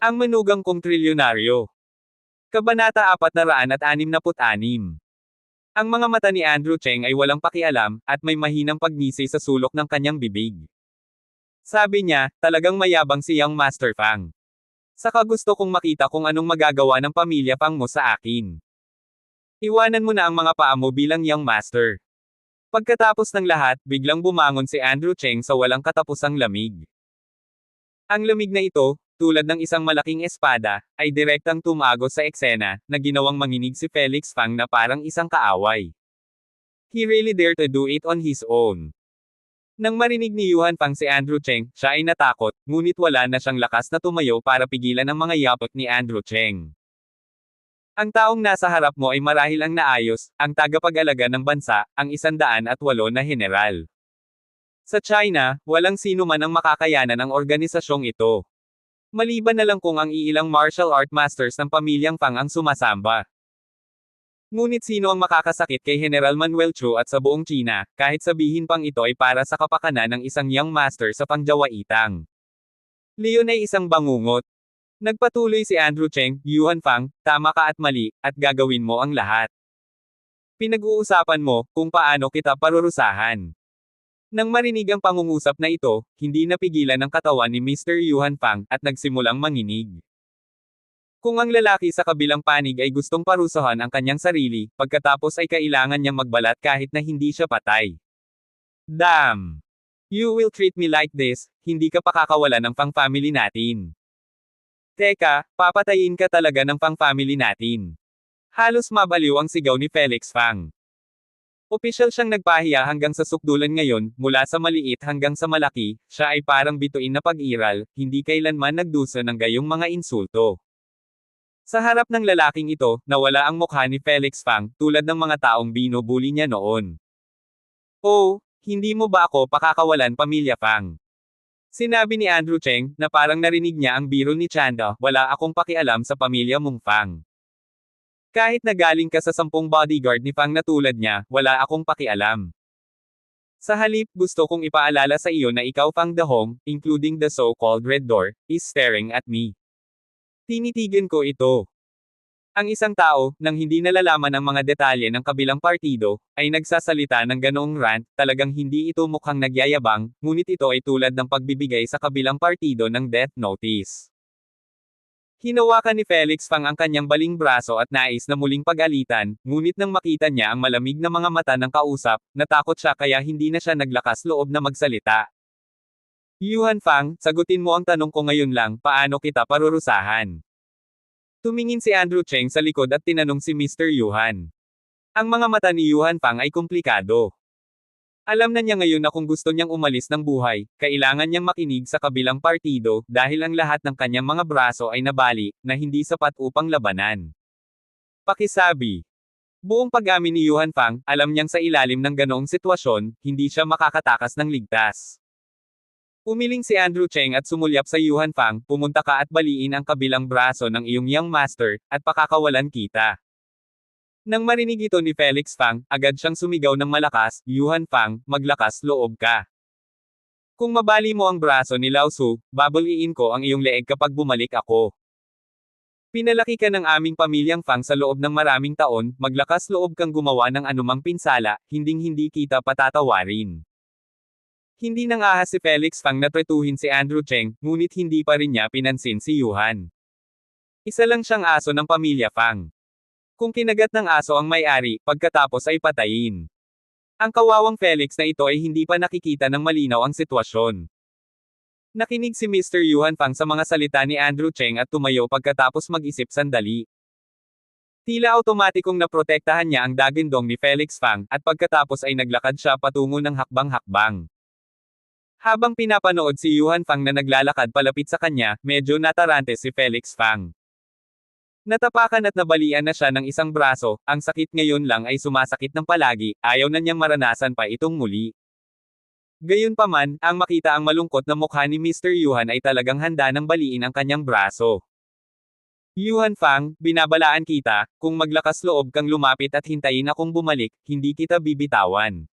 Ang manugang kong trilyonaryo. Kabanata 466. Ang mga mata ni Andrew Cheng ay walang pakialam, at may mahinang pagnisi sa sulok ng kanyang bibig. Sabi niya, talagang mayabang si Young Master Fang. Saka gusto kong makita kung anong magagawa ng pamilya Fang mo sa akin. Iwanan mo na ang mga paa mo bilang Young Master. Pagkatapos ng lahat, biglang bumangon si Andrew Cheng sa walang katapusang lamig. Ang lamig na ito, tulad ng isang malaking espada, ay direktang tumagos sa eksena, na ginawang manginig si Felix Fang na parang isang kaaway. He really dared to do it on his own. Nang marinig ni Yuhan Fang si Andrew Cheng, siya ay natakot, ngunit wala na siyang lakas na tumayo para pigilan ang mga yapot ni Andrew Cheng. Ang taong nasa harap mo ay marahil ang naayos, ang tagapag-alaga ng bansa, ang 108 na general. Sa China, walang sino man ang makakayanan ang organisasyong ito. Maliban na lang kung ang iilang martial art masters ng pamilyang Fang ang sumasamba. Ngunit sino ang makakasakit kay General Manuel Chu at sa buong China, kahit sabihin pang ito ay para sa kapakanan ng isang young master sa pangjawaitang. Leon ay isang bangungot. Nagpatuloy si Andrew Cheng, Yuhan Fang, tama ka at mali, at gagawin mo ang lahat. Pinag-uusapan mo, kung paano kita parurusahan. Nang marinig ang pangungusap na ito, hindi napigilan ang katawan ni Mr. Yuhan Fang, at nagsimulang manginig. Kung ang lalaki sa kabilang panig ay gustong parusahan ang kanyang sarili, pagkatapos ay kailangan niyang magbalat kahit na hindi siya patay. Damn! You will treat me like this, hindi ka pakakawalan ng Fang family natin. Teka, papatayin ka talaga ng Fang family natin. Halos mabaliw ang sigaw ni Felix Fang. Opisyal siyang nagpahiya hanggang sa sukdulan ngayon, mula sa maliit hanggang sa malaki, siya ay parang bituin na pag-iral, hindi kailanman nagdusa ng gayong mga insulto. Sa harap ng lalaking ito, nawala ang mukha ni Felix Fang, tulad ng mga taong binubuli niya noon. Oh, hindi mo ba ako pakakawalan pamilya Fang? Sinabi ni Andrew Cheng, na parang narinig niya ang biro ni Chanda, wala akong pakialam sa pamilya mong Fang. Kahit na galing ka sa 10 bodyguard ni Fang na tulad niya, wala akong pakialam. Sa halip, gusto kong ipaalala sa iyo na ikaw Fang Dahong, including the so-called Red Door, is staring at me. Tinitigan ko ito. Ang isang tao, nang hindi nalalaman ang mga detalye ng kabilang partido, ay nagsasalita ng ganoong rant, talagang hindi ito mukhang nagyayabang, ngunit ito ay tulad ng pagbibigay sa kabilang partido ng death notice. Hinawakan ni Felix Fang ang kanyang baling braso at nais na muling pag-alitan, ngunit nang makita niya ang malamig na mga mata ng kausap, natakot siya kaya hindi na siya naglakas loob na magsalita. Yuhan Fang, sagutin mo ang tanong ko ngayon lang, paano kita parurusahan? Tumingin si Andrew Cheng sa likod at tinanong si Mr. Yuhan. Ang mga mata ni Yuhan Fang ay komplikado. Alam na niya ngayon na kung gusto niyang umalis ng buhay, kailangan niyang makinig sa kabilang partido, dahil ang lahat ng kanyang mga braso ay nabali, na hindi sapat upang labanan. Pakisabi. Buong pag-amin ni Yuhan Fang, alam niyang sa ilalim ng ganoong sitwasyon, hindi siya makakatakas ng ligtas. Umiling si Andrew Cheng at sumulyap sa Yuhan Fang, pumunta ka at baliin ang kabilang braso ng iyong young master, at pakakawalan kita. Nang marinig ito ni Felix Fang, agad siyang sumigaw ng malakas, Yuhan Fang, maglakas loob ka. Kung mabali mo ang braso ni Lao Su, babaliin ko ang iyong leeg kapag bumalik ako. Pinalaki ka ng aming pamilyang Fang sa loob ng maraming taon, maglakas loob kang gumawa ng anumang pinsala, hinding-hindi kita patatawarin. Hindi nang ahas si Felix Fang na tretuhin si Andrew Cheng, ngunit hindi pa rin niya pinansin si Yuhan. Isa lang siyang aso ng pamilya Fang. Kung kinagat ng aso ang may-ari, pagkatapos ay patayin. Ang kawawang Felix na ito ay hindi pa nakikita ng malinaw ang sitwasyon. Nakinig si Mr. Yuhan Fang sa mga salita ni Andrew Cheng at tumayo pagkatapos mag-isip sandali. Tila automatikong naprotektahan niya ang dagindong ni Felix Fang, at pagkatapos ay naglakad siya patungo ng hakbang-hakbang. Habang pinapanood si Yuhan Fang na naglalakad palapit sa kanya, medyo natarante si Felix Fang. Natapakan at nabalian na siya ng isang braso, ang sakit ngayon lang ay sumasakit ng palagi, ayaw na niyang maranasan pa itong muli. Gayunpaman, ang makita ang malungkot na mukha ni Mr. Yuhan ay talagang handa ng baliin ang kanyang braso. Yuhan Fang, binabalaan kita, kung maglakas loob kang lumapit at hintayin akong bumalik, hindi kita bibitawan.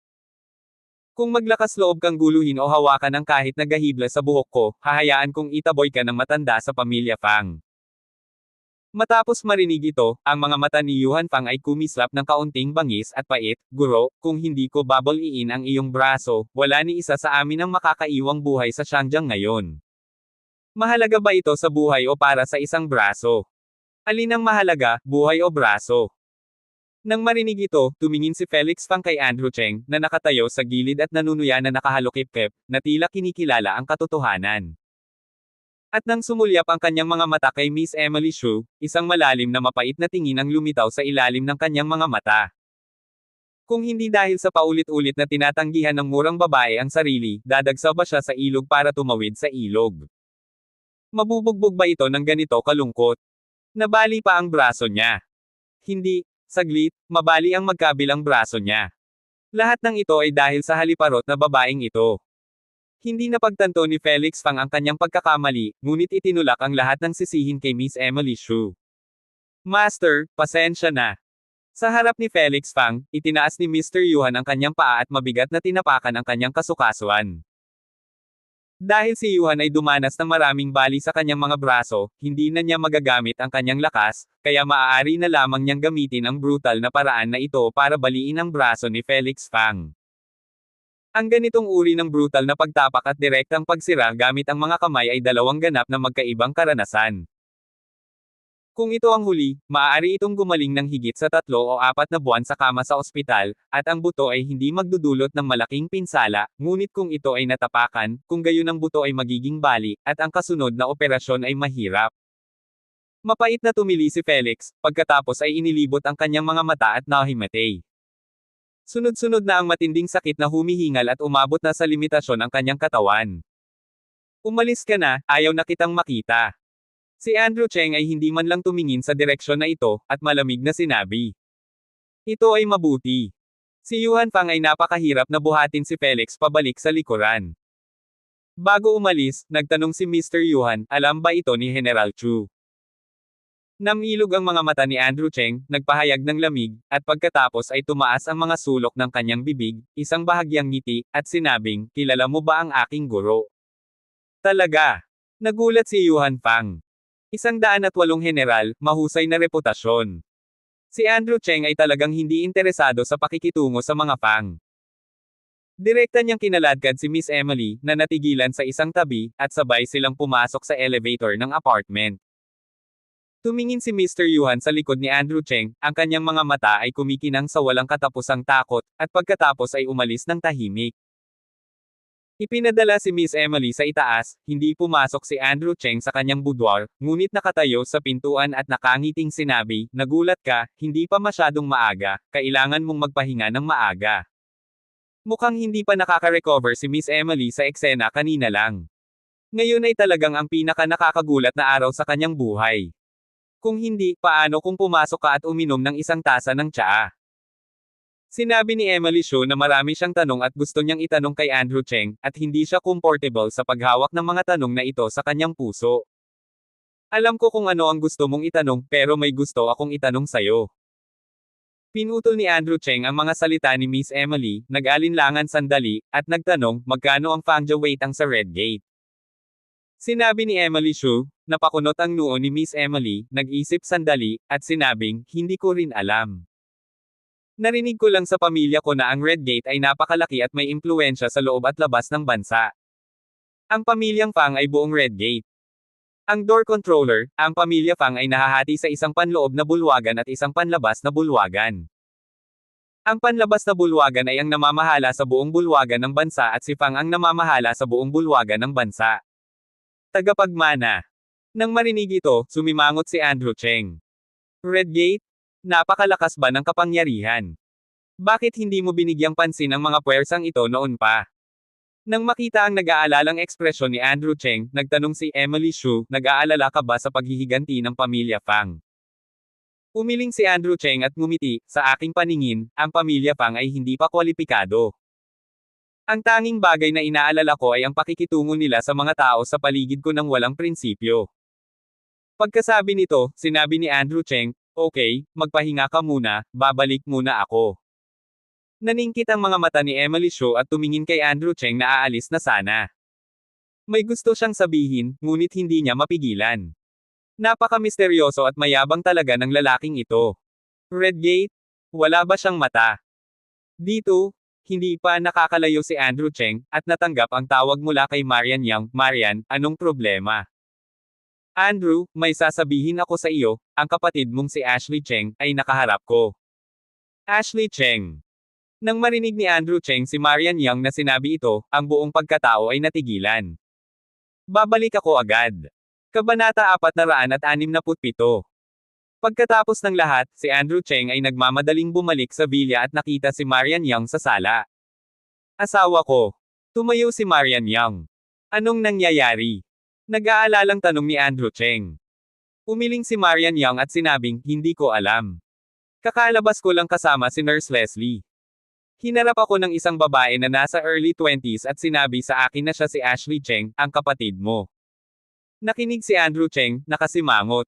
Kung maglakas loob kang guluhin o hawakan ang kahit na gahibla sa buhok ko, hahayaan kong itaboy ka ng matanda sa pamilya Fang. Matapos marinig ito, ang mga mata ni Yuhan Fang ay kumislap ng kaunting bangis at pait, "Guro, kung hindi ko babaliin ang iyong braso, wala ni isa sa amin ang makakaiwang buhay sa Xiangyang ngayon. Mahalaga ba ito sa buhay o para sa isang braso? Alin ang mahalaga, buhay o braso?" Nang marinig ito, tumingin si Felix Fang kay Andrew Cheng, na nakatayo sa gilid at nanunuya na nakahalukip-kip, na tila kinikilala ang katotohanan. At nang sumulyap ang kanyang mga mata kay Miss Emily Shu, isang malalim na mapait na tingin ang lumitaw sa ilalim ng kanyang mga mata. Kung hindi dahil sa paulit-ulit na tinatanggihan ng murang babae ang sarili, dadagsa ba siya sa ilog para tumawid sa ilog? Mabubugbog ba ito ng ganito kalungkot? Nabali pa ang braso niya. Hindi, saglit, mabali ang magkabilang braso niya. Lahat ng ito ay dahil sa haliparot na babaeng ito. Hindi napagtanto ni Felix Fang ang kanyang pagkakamali, ngunit itinulak ang lahat ng sisihin kay Miss Emily Shu. "Master, pasensya na." Sa harap ni Felix Fang, itinaas ni Mr. Yuhan ang kanyang paa at mabigat na tinapakan ang kanyang kasukasuan. Dahil si Yuhan ay dumanas ng maraming bali sa kanyang mga braso, hindi na niya magagamit ang kanyang lakas, kaya maaari na lamang niyang gamitin ang brutal na paraan na ito para baliin ang braso ni Felix Fang. Ang ganitong uri ng brutal na pagtapak at direktang pagsira gamit ang mga kamay ay dalawang ganap na magkaibang karanasan. Kung ito ang huli, maaari itong gumaling ng higit sa 3 o 4 na buwan sa kama sa ospital, at ang buto ay hindi magdudulot ng malaking pinsala, ngunit kung ito ay natapakan, kung gayon ang buto ay magiging bali, at ang kasunod na operasyon ay mahirap. Mapait na tumili si Felix, pagkatapos ay inilibot ang kanyang mga mata at nahimatay. Sunod-sunod na ang matinding sakit na humihingal at umabot na sa limitasyon ang kanyang katawan. "Umalis ka na, ayaw na kitang makita." Si Andrew Cheng ay hindi man lang tumingin sa direksyon na ito, at malamig na sinabi. "Ito ay mabuti." Si Yuhan Fang ay napakahirap na buhatin si Felix pabalik sa likuran. Bago umalis, nagtanong si Mr. Yuhan, alam ba ito ni General Chu? Namilog ang mga mata ni Andrew Cheng, nagpahayag ng lamig, at pagkatapos ay tumaas ang mga sulok ng kanyang bibig, isang bahagyang ngiti, at sinabing, "Kilala mo ba ang aking guro?" Talaga? Nagulat si Yuhan Fang. 108 general, mahusay na reputasyon. Si Andrew Cheng ay talagang hindi interesado sa pakikitungo sa mga Fang. Direkta niyang kinaladkad si Miss Emily, na natigilan sa isang tabi, at sabay silang pumasok sa elevator ng apartment. Tumingin si Mr. Yuhan sa likod ni Andrew Cheng, ang kanyang mga mata ay kumikinang sa walang katapusang takot, at pagkatapos ay umalis ng tahimik. Ipinadala si Miss Emily sa itaas, hindi pumasok si Andrew Cheng sa kanyang boudoir, ngunit nakatayo sa pintuan at nakangiting sinabi, "Nagulat ka, hindi pa masyadong maaga, kailangan mong magpahinga ng maaga." Mukhang hindi pa nakaka-recover si Miss Emily sa eksena kanina lang. Ngayon ay talagang ang pinaka-nakakagulat na araw sa kanyang buhay. Kung hindi, paano kung pumasok ka at uminom ng isang tasa ng tsaa? Sinabi ni Emily Shu na marami siyang tanong at gusto niyang itanong kay Andrew Cheng, at hindi siya comfortable sa paghawak ng mga tanong na ito sa kanyang puso. "Alam ko kung ano ang gusto mong itanong, pero may gusto akong itanong sayo." Pinutol ni Andrew Cheng ang mga salita ni Miss Emily, nag-alinlangan sandali, at nagtanong, "Magkano ang Fangja weight ang sa Red Gate?" Sinabi ni Emily Shu, napakunot ang noo ni Miss Emily, nag-isip sandali, at sinabing, "Hindi ko rin alam. Narinig ko lang sa pamilya ko na ang Red Gate ay napakalaki at may impluensya sa loob at labas ng bansa. Ang pamilyang Fang ay buong Red Gate. Ang door controller, ang pamilya Fang ay nahahati sa isang panloob na bulwagan at isang panlabas na bulwagan. Ang panlabas na bulwagan ay ang namamahala sa buong bulwagan ng bansa at si Fang ang namamahala sa buong bulwagan ng bansa." Tagapagmana. Nang marinig ito, sumimangot si Andrew Cheng. "Red Gate? Napakalakas ba ng kapangyarihan? Bakit hindi mo binigyang pansin ang mga puwersang ito noon pa?" Nang makita ang nag-aalalang ekspresyon ni Andrew Cheng, nagtanong si Emily Shu, "Nag-aalala ka ba sa paghihiganti ng pamilya Fang?" Umiling si Andrew Cheng at ngumiti, "Sa aking paningin, ang pamilya Fang ay hindi pa kwalipikado. Ang tanging bagay na inaalala ko ay ang pakikitungo nila sa mga tao sa paligid ko ng walang prinsipyo." Pagkasabi nito, sinabi ni Andrew Cheng, "Okay, magpahinga ka muna, babalik muna ako." Naningkit ang mga mata ni Emily Shaw at tumingin kay Andrew Cheng na aalis na sana. May gusto siyang sabihin, ngunit hindi niya mapigilan. Napaka-misteryoso at mayabang talaga ng lalaking ito. Redgate? Wala ba siyang mata? Dito, hindi pa nakakalayo si Andrew Cheng, at natanggap ang tawag mula kay Marian Yang. Marian, anong problema? Andrew, may sasabihin ako sa iyo, ang kapatid mong si Ashley Cheng, ay nakaharap ko. Ashley Cheng. Nang marinig ni Andrew Cheng si Marian Yang na sinabi ito, ang buong pagkatao ay natigilan. Babalik ako agad. Kabanata 467. Pagkatapos ng lahat, si Andrew Cheng ay nagmamadaling bumalik sa villa at nakita si Marian Yang sa sala. Asawa ko. Tumayo si Marian Yang. Anong nangyayari? Nag-aalalang tanong ni Andrew Cheng. Umiling si Marian Yang at sinabing, hindi ko alam. Kakalabas ko lang kasama si Nurse Leslie. Hinarap ako ng isang babae na nasa early 20s at sinabi sa akin na siya si Ashley Cheng, ang kapatid mo. Nakinig si Andrew Cheng, nakasimangot.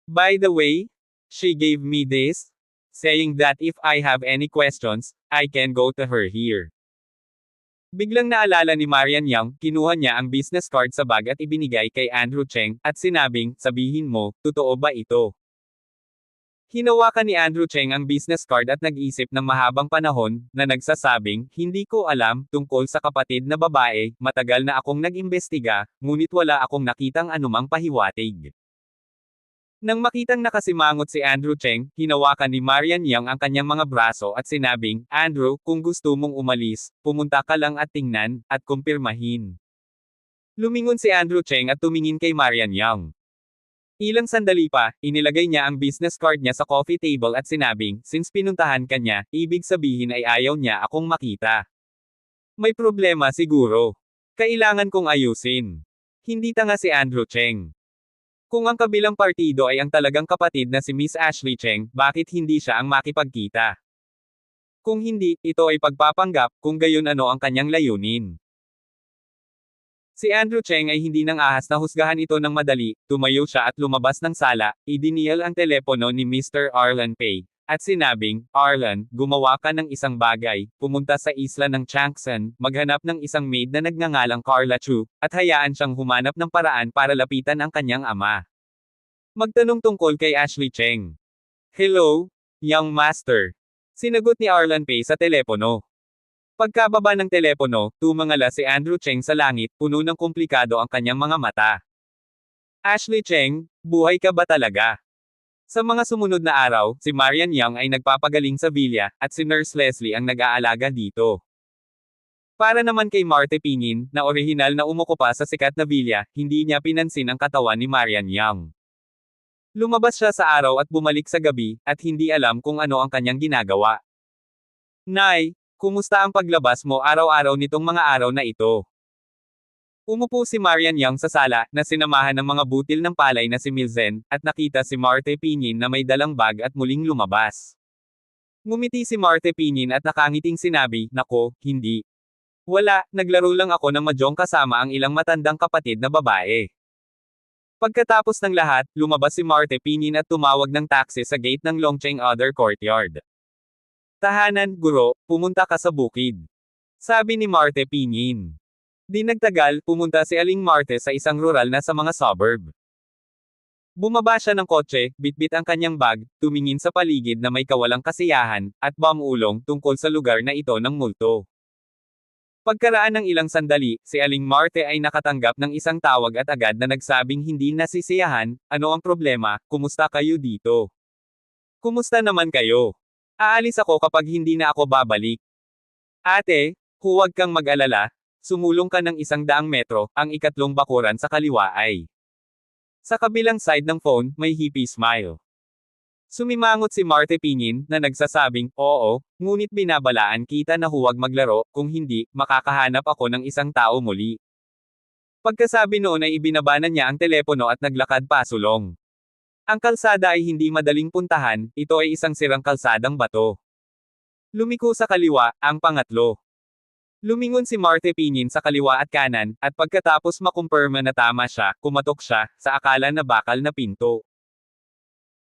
By the way, she gave me this, saying that if I have any questions, I can go to her here. Biglang naalala ni Marian Yang, kinuha niya ang business card sa bag at ibinigay kay Andrew Cheng, at sinabing, sabihin mo, totoo ba ito? Hinawakan ni Andrew Cheng ang business card at nag-isip ng mahabang panahon, na nagsasabing, hindi ko alam, tungkol sa kapatid na babae, matagal na akong nag-imbestiga, ngunit wala akong nakitang anumang pahiwatig. Nang makitang nakasimangot si Andrew Cheng, hinawakan ni Marian Yang ang kanyang mga braso at sinabing, Andrew, kung gusto mong umalis, pumunta ka lang at tingnan, at kumpirmahin. Lumingon si Andrew Cheng at tumingin kay Marian Yang. Ilang sandali pa, inilagay niya ang business card niya sa coffee table at sinabing, since pinuntahan ka niya, ibig sabihin ay ayaw niya akong makita. May problema siguro. Kailangan kong ayusin. Hindi tanga si Andrew Cheng. Kung ang kabilang partido ay ang talagang kapatid na si Miss Ashley Cheng, bakit hindi siya ang makipagkita? Kung hindi, ito ay pagpapanggap, kung gayon ano ang kanyang layunin. Si Andrew Cheng ay hindi nang ahas na husgahan ito ng madali, tumayo siya at lumabas ng sala, idinial ang telepono ni Mr. Arlan Pei, at sinabing, Arlan, gumawa ka ng isang bagay, pumunta sa isla ng Changsan, maghanap ng isang maid na nagngangalang Carla Chu, at hayaan siyang humanap ng paraan para lapitan ang kanyang ama. Magtanong tungkol kay Ashley Cheng. Hello, young master. Sinagot ni Arlan Pei sa telepono. Pagkababa ng telepono, tumangala si Andrew Cheng sa langit, puno ng komplikado ang kanyang mga mata. Ashley Cheng, buhay ka ba talaga? Sa mga sumunod na araw, si Marian Yang ay nagpapagaling sa villa, at si Nurse Leslie ang nag-aalaga dito. Para naman kay Marte Pinin, na orihinal na umuko pa sa sikat na villa, hindi niya pinansin ang katawan ni Marian Yang. Lumabas siya sa araw at bumalik sa gabi, at hindi alam kung ano ang kanyang ginagawa. Nay, kumusta ang paglabas mo araw-araw nitong mga araw na ito? Umupo si Marian Yang sa sala, na sinamahan ng mga butil ng palay na si Milzen, at nakita si Marte Pinin na may dalang bag at muling lumabas. Ngumiti si Marte Pinin at nakangiting sinabi, nako, hindi. Wala, naglaro lang ako ng mahjong kasama ang ilang matandang kapatid na babae. Pagkatapos ng lahat, lumabas si Marte Pinin at tumawag ng taxi sa gate ng Longcheng Other Courtyard. Tahanan, guro, pumunta ka sa bukid. Sabi ni Marte Pinin. Di nagtagal, pumunta si Aling Marte sa isang rural na sa mga suburb. Bumaba siya ng kotse, bitbit ang kanyang bag, tumingin sa paligid na may kawalang kasiyahan, at bumulong tungkol sa lugar na ito ng multo. Pagkaraan ng ilang sandali, si Aling Marte ay nakatanggap ng isang tawag at agad na nagsabing hindi nasisiyahan, ano ang problema, kumusta kayo dito? Kumusta naman kayo? Aalis ako kapag hindi na ako babalik. Ate, huwag kang mag-alala, sumulong ka ng 100 metro, ang ikatlong bakuran sa kaliwa ay. Sa kabilang side ng phone, may hippie smile. Sumimangot si Marte Pinin, na nagsasabing, oo, ngunit binabalaan kita na huwag maglaro, kung hindi, makakahanap ako ng isang tao muli. Pagkasabi noon ay ibinaba na niya ang telepono at naglakad pasulong. Ang kalsada ay hindi madaling puntahan, ito ay isang sirang kalsadang bato. Lumiko sa kaliwa, ang pangatlo. Lumingon si Marte Pinin sa kaliwa at kanan, at pagkatapos makumpirma na tama siya, kumatok siya, sa akala na bakal na pinto.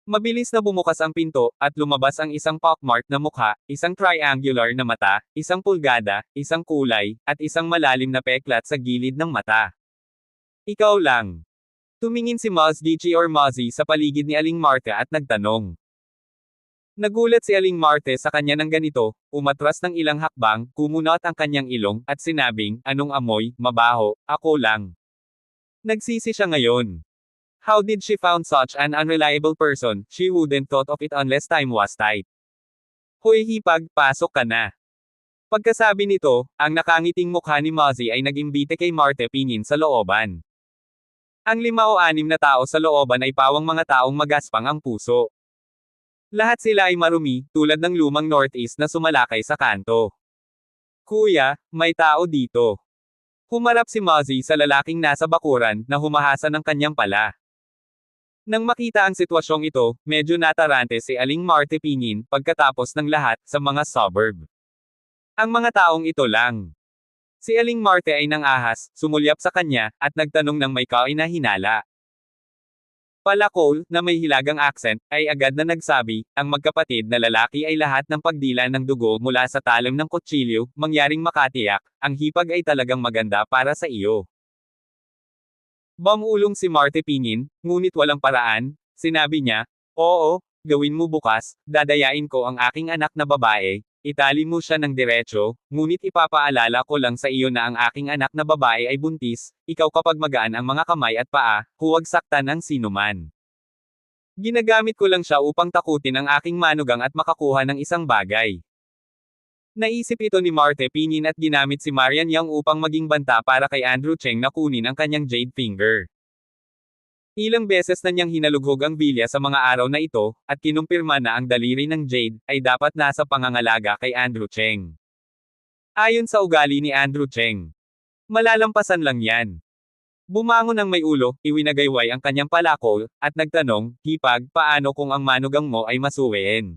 Mabilis na bumukas ang pinto, at lumabas ang isang pockmark na mukha, isang triangular na mata, isang pulgada, isang kulay, at isang malalim na peklat sa gilid ng mata. Ikaw lang. Tumingin si Mozzie sa paligid ni Aling Marta at nagtanong. Nagulat si Aling Marte sa kanya ng ganito, umatras ng ilang hakbang, kumunot ang kanyang ilong, at sinabing, anong amoy, mabaho, ako lang. Nagsisi siya ngayon. How did she found such an unreliable person? She wouldn't thought of it unless time was tight. Hoy hipag, pasok ka na. Pagkasabi nito, ang nakangiting mukha ni Mozzie ay nag-imbite kay Marte pingin sa looban. Ang 5 o 6 na tao sa looban ay pawang mga taong magaspang ang puso. Lahat sila ay marumi, tulad ng lumang Northeast na sumalakay sa kanto. Kuya, may tao dito. Humarap si Mozzie sa lalaking nasa bakuran, na humahasa ng kanyang pala. Nang makita ang sitwasyong ito, medyo natarante si Aling Marte pingin, pagkatapos ng lahat, sa mga suburb. Ang mga taong ito lang. Si Aling Marte ay nangahas, sumulyap sa kanya, at nagtanong ng may kainahinala. Pala Cole, na may hilagang accent, ay agad na nagsabi, ang magkapatid na lalaki ay lahat ng pagdila ng dugo mula sa talim ng kutsilyo, mangyaring makatiyak, ang hipag ay talagang maganda para sa iyo. Bumulong si Marte pingin, ngunit walang paraan, sinabi niya, oo, gawin mo bukas, dadayain ko ang aking anak na babae, itali mo siya ng diretso, ngunit ipapaalala ko lang sa iyo na ang aking anak na babae ay buntis, ikaw kapag magaan ang mga kamay at paa, huwag saktan ang sinuman. Ginagamit ko lang siya upang takutin ang aking manugang at makakuha ng isang bagay. Naisip ito ni Marte pingin at ginamit si Marian Young upang maging banta para kay Andrew Cheng na kunin ang kanyang jade finger. Ilang beses na niyang hinalughog ang bilya sa mga araw na ito, at kinumpirma na ang daliri ng Jade, ay dapat nasa pangangalaga kay Andrew Cheng. Ayon sa ugali ni Andrew Cheng. Malalampasan lang yan. Bumangon ng may ulo, iwinagayway ang kanyang palakol, at nagtanong, hipag, paano kung ang manugang mo ay masuween?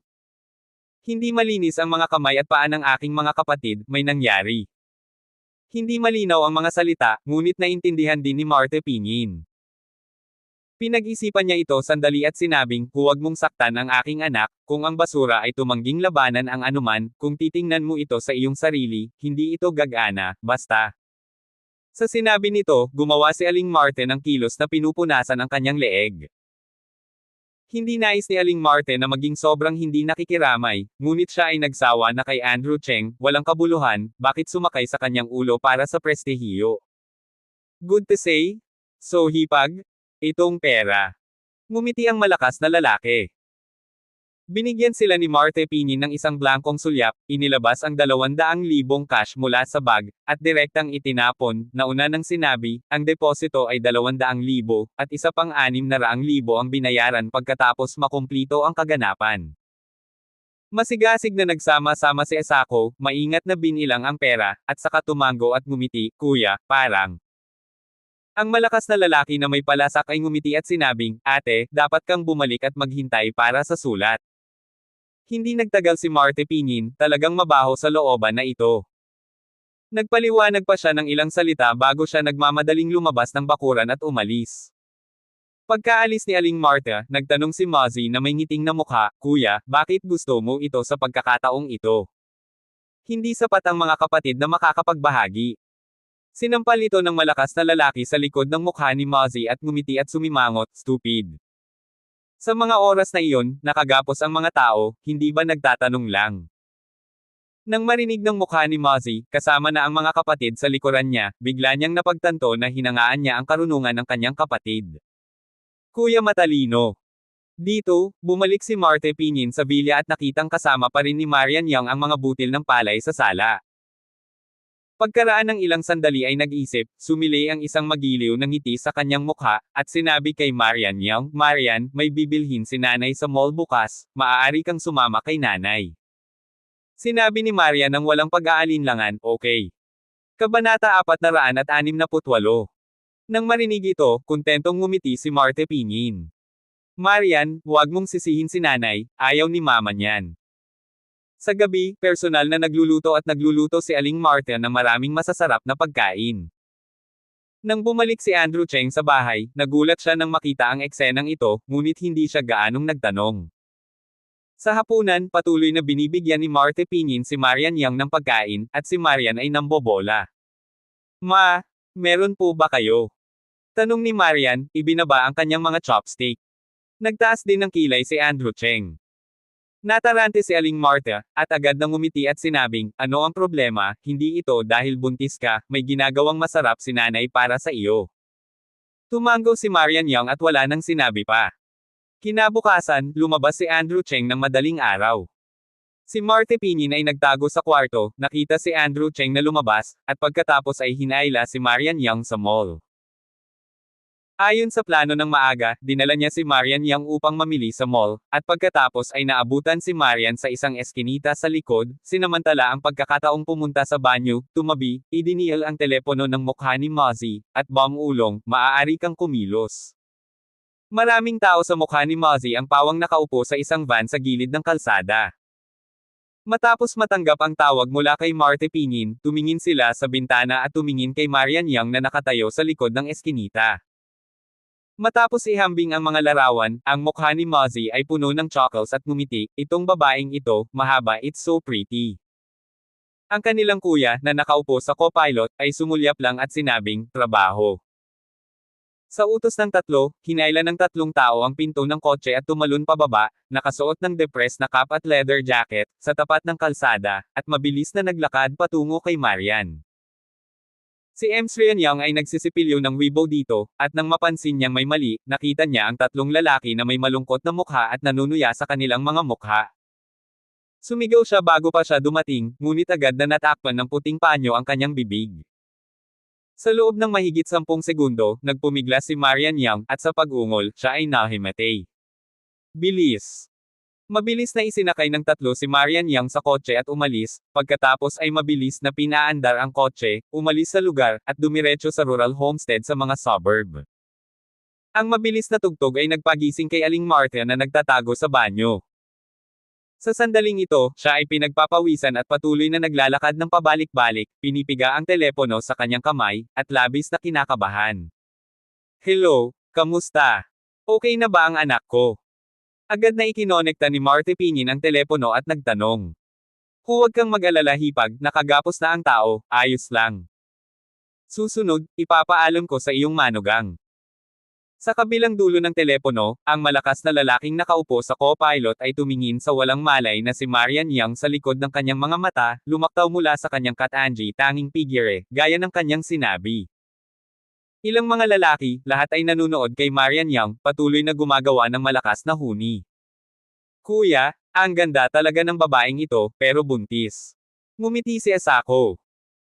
Hindi malinis ang mga kamay at paa ng aking mga kapatid, may nangyari. Hindi malinaw ang mga salita, ngunit naintindihan din ni Marte pingin. Pinag-isipan niya ito sandali at sinabing, huwag mong saktan ang aking anak, kung ang basura ay tumangging labanan ang anuman, kung titingnan mo ito sa iyong sarili, hindi ito gagana, basta. Sa sinabi nito, gumawa si Aling Marte ng kilos na pinupunasan ang kanyang leeg. Hindi nais ni Aling Marte na maging sobrang hindi nakikiramay, ngunit siya ay nagsawa na kay Andrew Cheng, walang kabuluhan, bakit sumakay sa kanyang ulo para sa prestihiyo. Good to say? So hipag? Itong pera. Ngumiti ang malakas na lalaki. Binigyan sila ni Marte pingin ng isang blankong sulyap, inilabas ang 200,000 cash mula sa bag, at direktang itinapon, nauna nang sinabi, ang deposito ay 200,000, at isa pang 600,000 ang binayaran pagkatapos makumplito ang kaganapan. Masigasig na nagsama-sama si Asako, maingat na binilang ang pera, at saka tumango at ngumiti, kuya, parang. Ang malakas na lalaki na may palasak ay ngumiti at sinabing, ate, dapat kang bumalik at maghintay para sa sulat. Hindi nagtagal si Marte pingin, talagang mabaho sa looban na ito. Nagpaliwanag pa siya ng ilang salita bago siya nagmamadaling lumabas ng bakuran at umalis. Pagkaalis ni Aling Marte, nagtanong si Mozzie na may ngiting na mukha, kuya, bakit gusto mo ito sa pagkakataong ito? Hindi sapat ang mga kapatid na makakapagbahagi. Sinampal ito ng malakas na lalaki sa likod ng mukha ni Mozzie at ngumiti at sumimangot, stupid. Sa mga oras na iyon, nakagapos ang mga tao, hindi ba nagtatanong lang? Nang marinig ng mukha ni Mozzie, kasama na ang mga kapatid sa likuran niya, bigla niyang napagtanto na hinangaan niya ang karunungan ng kanyang kapatid. Kuya matalino. Dito, bumalik si Marte pingin sa bilya at nakitang kasama pa rin ni Marian Young ang mga butil ng palay sa sala. Pagkaraan ng ilang sandali ay nag-isip, sumili ang isang magiliw ng ngiti sa kanyang mukha, at sinabi kay Marian Young, Marian, may bibilhin si nanay sa mall bukas, maaari kang sumama kay nanay. Sinabi ni Marian ng walang pag-aalinlangan, okay. Kabanata 468. Nang marinig ito, kontentong ngumiti si Marte pingin. Marian, huwag mong sisihin si nanay, ayaw ni mama niyan. Sa gabi, personal na nagluluto si Aling Marte ng maraming masasarap na pagkain. Nang bumalik si Andrew Cheng sa bahay, nagulat siya nang makita ang eksenang ito, ngunit hindi siya gaanong nagtanong. Sa hapunan, patuloy na binibigyan ni Marte Pinyin si Marian Yang ng pagkain, at si Marian ay nambobola. Ma, meron po ba kayo? Tanong ni Marian, ibinaba ang kanyang mga chopstick. Nagtaas din ng kilay si Andrew Cheng. Natarante si Aling Marta, at agad nang ngumiti at sinabing, ano ang problema, hindi ito dahil buntis ka, may ginagawang masarap si nanay para sa iyo. Tumango si Marian Yang at wala nang sinabi pa. Kinabukasan, lumabas si Andrew Cheng ng madaling araw. Si Marte Pinyin ay nagtago sa kwarto, nakita si Andrew Cheng na lumabas, at pagkatapos ay hinaila si Marian Yang sa mall. Ayon sa plano ng maaga, dinala niya si Marian Yang upang mamili sa mall, at pagkatapos ay naabutan si Marian sa isang eskinita sa likod, sinamantala ang pagkakataong pumunta sa banyo, tumabi, idinial ang telepono ng mukha ni Mozzie, at bang ulong, maaari kang kumilos. Maraming tao sa mukha ni Mozzie ang pawang nakaupo sa isang van sa gilid ng kalsada. Matapos matanggap ang tawag mula kay Marte Pinyin, tumingin sila sa bintana at tumingin kay Marian Yang na nakatayo sa likod ng eskinita. Matapos ihambing ang mga larawan, ang mukha ni Mozzie ay puno ng chuckles at ngumiti, itong babaeng ito, mahaba, it's so pretty. Ang kanilang kuya, na nakaupo sa co-pilot, ay sumulyap lang at sinabing, trabaho. Sa utos ng tatlo, hinailan ng tatlong tao ang pinto ng kotse at tumalon pababa, nakasuot ng depressed na cap at leather jacket, sa tapat ng kalsada, at mabilis na naglakad patungo kay Marian. Si Marian Yang ay nagsisipilyo ng wibo dito, at nang mapansin niyang may mali, nakita niya ang tatlong lalaki na may malungkot na mukha at nanunuya sa kanilang mga mukha. Sumigaw siya bago pa siya dumating, ngunit agad na natakpan ng puting panyo ang kanyang bibig. Sa loob ng mahigit 10 segundo, nagpumigla si Marian Yang, at sa pag-ungol, siya ay nahimatay. Bilis! Mabilis na isinakay ng tatlo si Marian Yang sa kotse at umalis, pagkatapos ay mabilis na pinaandar ang kotse, umalis sa lugar, at dumiretso sa rural homestead sa mga suburb. Ang mabilis na tugtog ay nagpagising kay Aling Marta na nagtatago sa banyo. Sa sandaling ito, siya ay pinagpapawisan at patuloy na naglalakad ng pabalik-balik, pinipiga ang telepono sa kanyang kamay, at labis na kinakabahan. Hello, kamusta? Okay na ba ang anak ko? Agad na ikinonekta ni Marte Pinyin ang telepono at nagtanong. Huwag kang mag-alala hipag, nakagapos na ang tao, ayos lang. Susunod, ipapaalam ko sa iyong manugang. Sa kabilang dulo ng telepono, ang malakas na lalaking nakaupo sa co-pilot ay tumingin sa walang malay na si Marian Yang sa likod ng kanyang mga mata, lumaktaw mula sa kanyang Katanji tanging pigire, gaya ng kanyang sinabi. Ilang mga lalaki, lahat ay nanunood kay Marian Yang, patuloy na gumagawa ng malakas na huni. Kuya, ang ganda talaga ng babaeng ito, pero buntis. Ngumiti si Asako.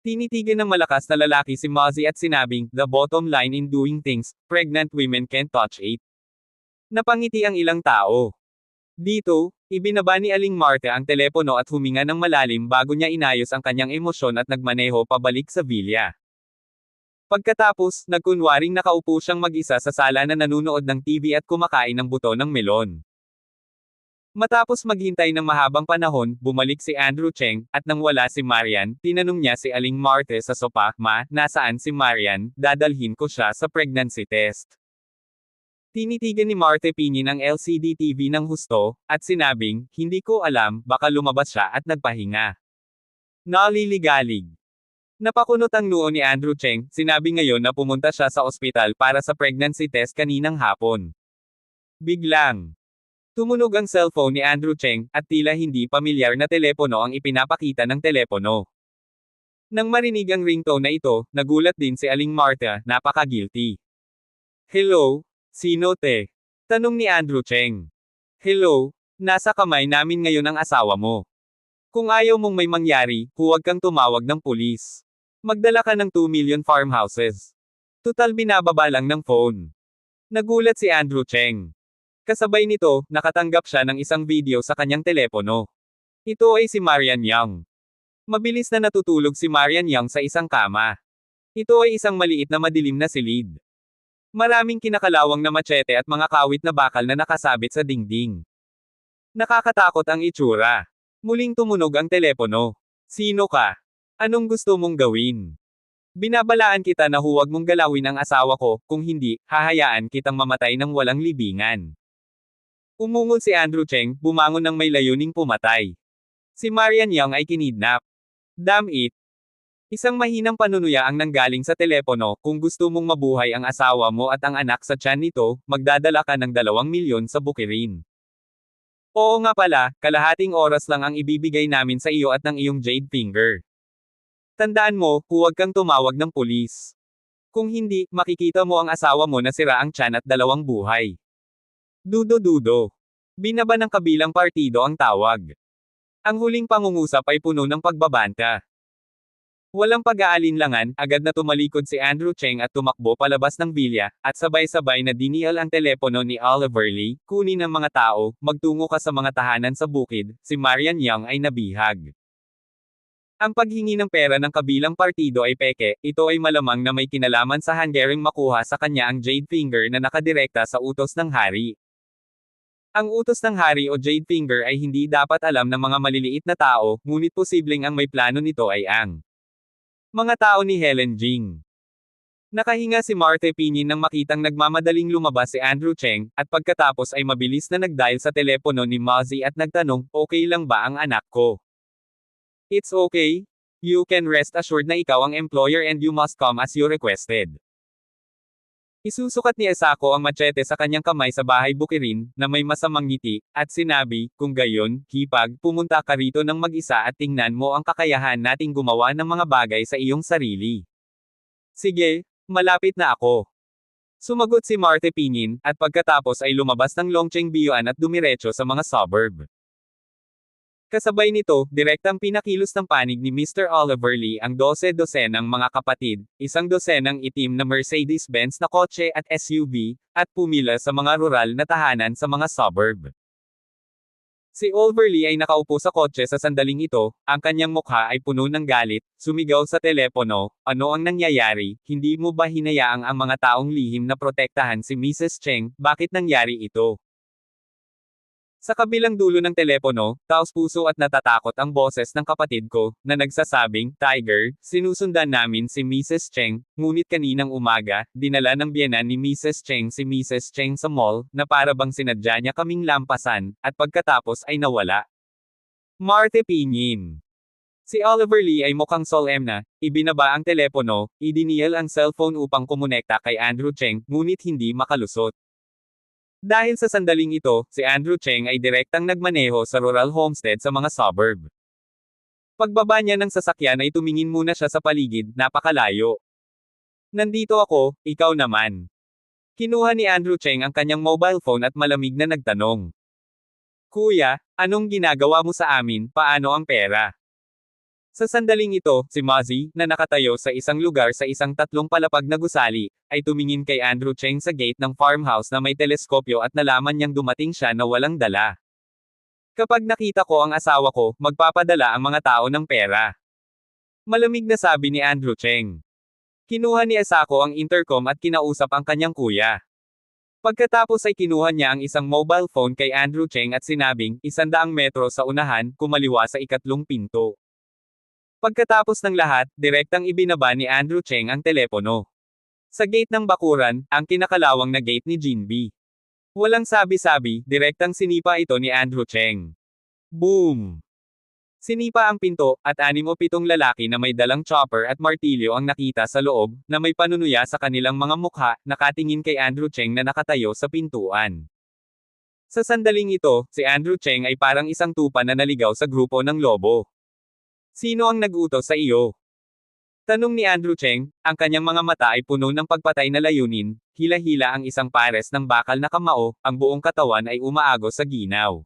Tinitigan ng malakas na lalaki si Mozzie at sinabing, the bottom line in doing things, pregnant women can't touch it. Napangiti ang ilang tao. Dito, ibinaba ni Aling Marta ang telepono at huminga ng malalim bago niya inayos ang kanyang emosyon at nagmaneho pabalik sa villa. Pagkatapos, nagkunwaring nakaupo siyang mag-isa sa sala na nanunood ng TV at kumakain ng buto ng melon. Matapos maghintay ng mahabang panahon, bumalik si Andrew Cheng, at nang wala si Marian, tinanong niya si Aling Marte sa sopa, Ma, nasaan si Marian, dadalhin ko siya sa pregnancy test. Tinitigan ni Marte Pinyin ang LCD TV ng husto, at sinabing, hindi ko alam, baka lumabas siya at nagpahinga. Naliligalig. Napakunot ang noo ni Andrew Cheng, sinabi ngayon na pumunta siya sa ospital para sa pregnancy test kaninang hapon. Biglang tumunog ang cellphone ni Andrew Cheng, at tila hindi pamilyar na telepono ang ipinapakita ng telepono. Nang marinig ang ringtone na ito, nagulat din si Aling Marta, napaka-guilty. Hello? Sino te? Tanong ni Andrew Cheng. Hello? Nasa kamay namin ngayon ang asawa mo. Kung ayaw mong may mangyari, huwag kang tumawag ng pulis. Magdala ka ng 2 million farmhouses. Tutal binababa lang ng phone. Nagulat si Andrew Cheng. Kasabay nito, nakatanggap siya ng isang video sa kanyang telepono. Ito ay si Marian Yang. Mabilis na natutulog si Marian Yang sa isang kama. Ito ay isang maliit na madilim na silid. Maraming kinakalawang na machete at mga kawit na bakal na nakasabit sa dingding. Nakakatakot ang itsura. Muling tumunog ang telepono. Sino ka? Anong gusto mong gawin? Binabalaan kita na huwag mong galawin ang asawa ko, kung hindi, hahayaan kitang mamatay ng walang libingan. Umungol si Andrew Cheng, bumangon ng may layuning pumatay. Si Marian Young ay kinidnap. Damn it! Isang mahinang panunuya ang nanggaling sa telepono, kung gusto mong mabuhay ang asawa mo at ang anak sa tiyan nito, magdadala ka ng 2 milyon sa bukirin. Oo nga pala, kalahating oras lang ang ibibigay namin sa iyo at ng iyong jade finger. Tandaan mo, huwag kang tumawag ng pulis. Kung hindi, makikita mo ang asawa mo na sira ang tiyan at 2 buhay. Dudo-dudo. Binaba ng kabilang partido ang tawag. Ang huling pangungusap ay puno ng pagbabanta. Walang pag-aalinlangan, agad na tumalikod si Andrew Cheng at tumakbo palabas ng bilya, at sabay-sabay na dinial ang telepono ni Oliver Lee, kunin ang mga tao, magtungo ka sa mga tahanan sa bukid, si Marian Young ay nabihag. Ang paghingi ng pera ng kabilang partido ay peke, ito ay malamang na may kinalaman sa hanggaring makuha sa kanya ang jade finger na nakadirekta sa utos ng hari. Ang utos ng hari o jade finger ay hindi dapat alam ng mga maliliit na tao, ngunit posibleng ang may plano nito ay ang mga tao ni Helen Jing. Nakahinga si Marte Pinyin nang makitang nagmamadaling lumabas si Andrew Cheng, at pagkatapos ay mabilis na nagdial sa telepono ni Mozzie at nagtanong, okay lang ba ang anak ko? It's okay. You can rest assured na ikaw ang employer and you must come as you requested. Isusukat ni Asako ang machete sa kanyang kamay sa bahay bukirin, na may masamang ngiti, at sinabi, kung gayon, hipag, pumunta ka rito ng mag-isa at tingnan mo ang kakayahan nating gumawa ng mga bagay sa iyong sarili. Sige, malapit na ako. Sumagot si Marte Pinyin, at pagkatapos ay lumabas ng Longcheng Biyuan at dumiretso sa mga suburb. Kasabay nito, direktang pinakilos ng panig ni Mr. Oliver Lee ang 12-dosenang mga kapatid, 1 dosenang itim na Mercedes-Benz na kotse at SUV, at pumila sa mga rural na tahanan sa mga suburb. Si Oliver Lee ay nakaupo sa kotse sa sandaling ito, ang kanyang mukha ay puno ng galit, sumigaw sa telepono, ano ang nangyayari, hindi mo ba hinayaang ang mga taong lihim na protektahan si Mrs. Cheng, bakit nangyari ito? Sa kabilang dulo ng telepono, taos-puso at natatakot ang boses ng kapatid ko, na nagsasabing, Tiger, sinusundan namin si Mrs. Cheng, ngunit kaninang umaga, dinala ng biyenan ni Mrs. Cheng si Mrs. Cheng sa mall, na para bang sinadya niya kaming lampasan, at pagkatapos ay nawala. Marte Pinyin. Si Oliver Lee ay mukhang solemn na, ibinaba ang telepono, idinial ang cellphone upang kumonekta kay Andrew Cheng, ngunit hindi makalusot. Dahil sa sandaling ito, si Andrew Cheng ay direktang nagmaneho sa rural homestead sa mga suburb. Pagbaba niya ng sasakyan ay tumingin muna siya sa paligid, napakalayo. Nandito ako, ikaw naman. Kinuha ni Andrew Cheng ang kanyang mobile phone at malamig na nagtanong. Kuya, anong ginagawa mo sa amin, paano ang pera? Sa sandaling ito, si Mozzie, na nakatayo sa isang lugar sa isang 3 palapag na gusali, ay tumingin kay Andrew Cheng sa gate ng farmhouse na may teleskopyo at nalaman niyang dumating siya na walang dala. Kapag nakita ko ang asawa ko, magpapadala ang mga tao ng pera. Malamig na sabi ni Andrew Cheng. Kinuha ni Asako ang intercom at kinausap ang kanyang kuya. Pagkatapos ay kinuha niya ang isang mobile phone kay Andrew Cheng at sinabing, 100 metro sa unahan, kumaliwa sa ikatlong pinto. Pagkatapos ng lahat, direktang ibinaba ni Andrew Cheng ang telepono. Sa gate ng bakuran, ang kinakalawang na gate ni Jinbi. Walang sabi-sabi, direktang sinipa ito ni Andrew Cheng. Boom! Sinipa ang pinto, at 6 o 7 lalaki na may dalang chopper at martilyo ang nakita sa loob, na may panunuya sa kanilang mga mukha, nakatingin kay Andrew Cheng na nakatayo sa pintuan. Sa sandaling ito, si Andrew Cheng ay parang isang tupa na naligaw sa grupo ng lobo. Sino ang nag-utos sa iyo? Tanong ni Andrew Cheng, ang kanyang mga mata ay puno ng pagpatay na layunin, hila-hila ang isang pares ng bakal na kamao, ang buong katawan ay umaagos sa ginaw.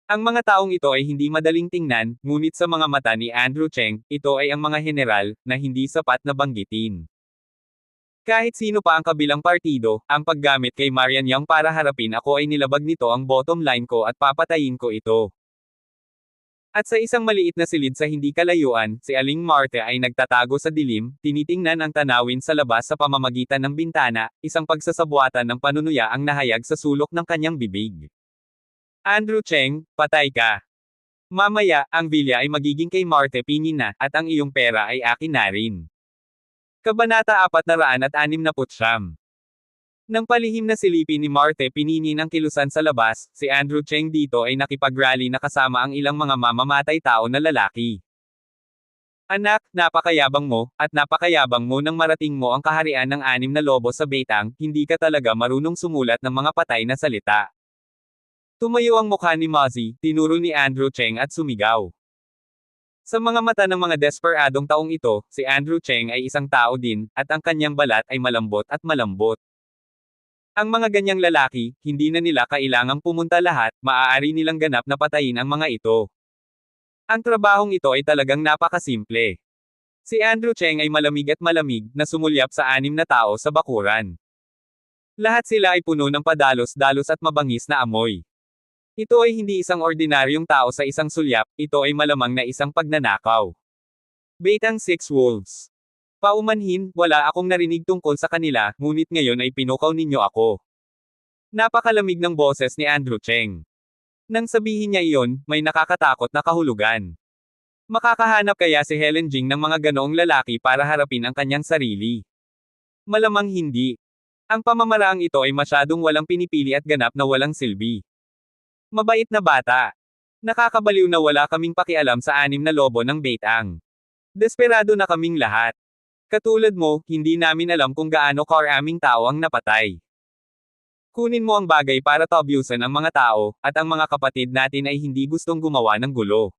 Ang mga taong ito ay hindi madaling tingnan, ngunit sa mga mata ni Andrew Cheng, ito ay ang mga general, na hindi sapat na banggitin. Kahit sino pa ang kabilang partido, ang paggamit kay Marian Young para harapin ako ay nilabag nito ang bottom line ko at papatayin ko ito. At sa isang maliit na silid sa hindi kalayuan, si Aling Marte ay nagtatago sa dilim, tinitingnan ang tanawin sa labas sa pamamagitan ng bintana, isang pagsasabwatan ng panunuya ang nahayag sa sulok ng kanyang bibig. Andrew Cheng, patay ka. Mamaya, ang bilya ay magiging kay Marte Pinyin na, at ang iyong pera ay akin na rin. Kabanata 469. Nang palihim na silipin ni Marte Pinini ng kilusan sa labas, si Andrew Cheng dito ay nakipag-rally na kasama ang ilang mga mamamatay tao na lalaki. Anak, napakayabang mo, at napakayabang mo nang marating mo ang kaharian ng 6 na lobo sa Beitang, hindi ka talaga marunong sumulat ng mga patay na salita. Tumayo ang mukha ni Mozzie, tinuro ni Andrew Cheng at sumigaw. Sa mga mata ng mga desperadong taong ito, si Andrew Cheng ay isang tao din, at ang kanyang balat ay malambot at malambot. Ang mga ganyang lalaki, hindi na nila kailangang pumunta lahat, maaari nilang ganap na patayin ang mga ito. Ang trabahong ito ay talagang napakasimple. Si Andrew Cheng ay malamig at malamig, na sumulyap sa 6 na tao sa bakuran. Lahat sila ay puno ng padalos-dalos at mabangis na amoy. Ito ay hindi isang ordinaryong tao sa isang sulyap, ito ay malamang na isang pagnanakaw. Beitang 6 Wolves. Paumanhin, wala akong narinig tungkol sa kanila, ngunit ngayon ay pinukaw ninyo ako. Napakalamig ng boses ni Andrew Cheng. Nang sabihin niya iyon, may nakakatakot na kahulugan. Makakahanap kaya si Helen Jing ng mga ganoong lalaki para harapin ang kanyang sarili? Malamang hindi. Ang pamamaraang ito ay masyadong walang pinipili at ganap na walang silbi. Mabait na bata. Nakakabaliw na wala kaming pakialam sa 6 na lobo ng Beitang. Desperado na kaming lahat. Katulad mo, hindi namin alam kung gaano karaming tao ang napatay. Kunin mo ang bagay para tabyusan ang mga tao, at ang mga kapatid natin ay hindi gustong gumawa ng gulo.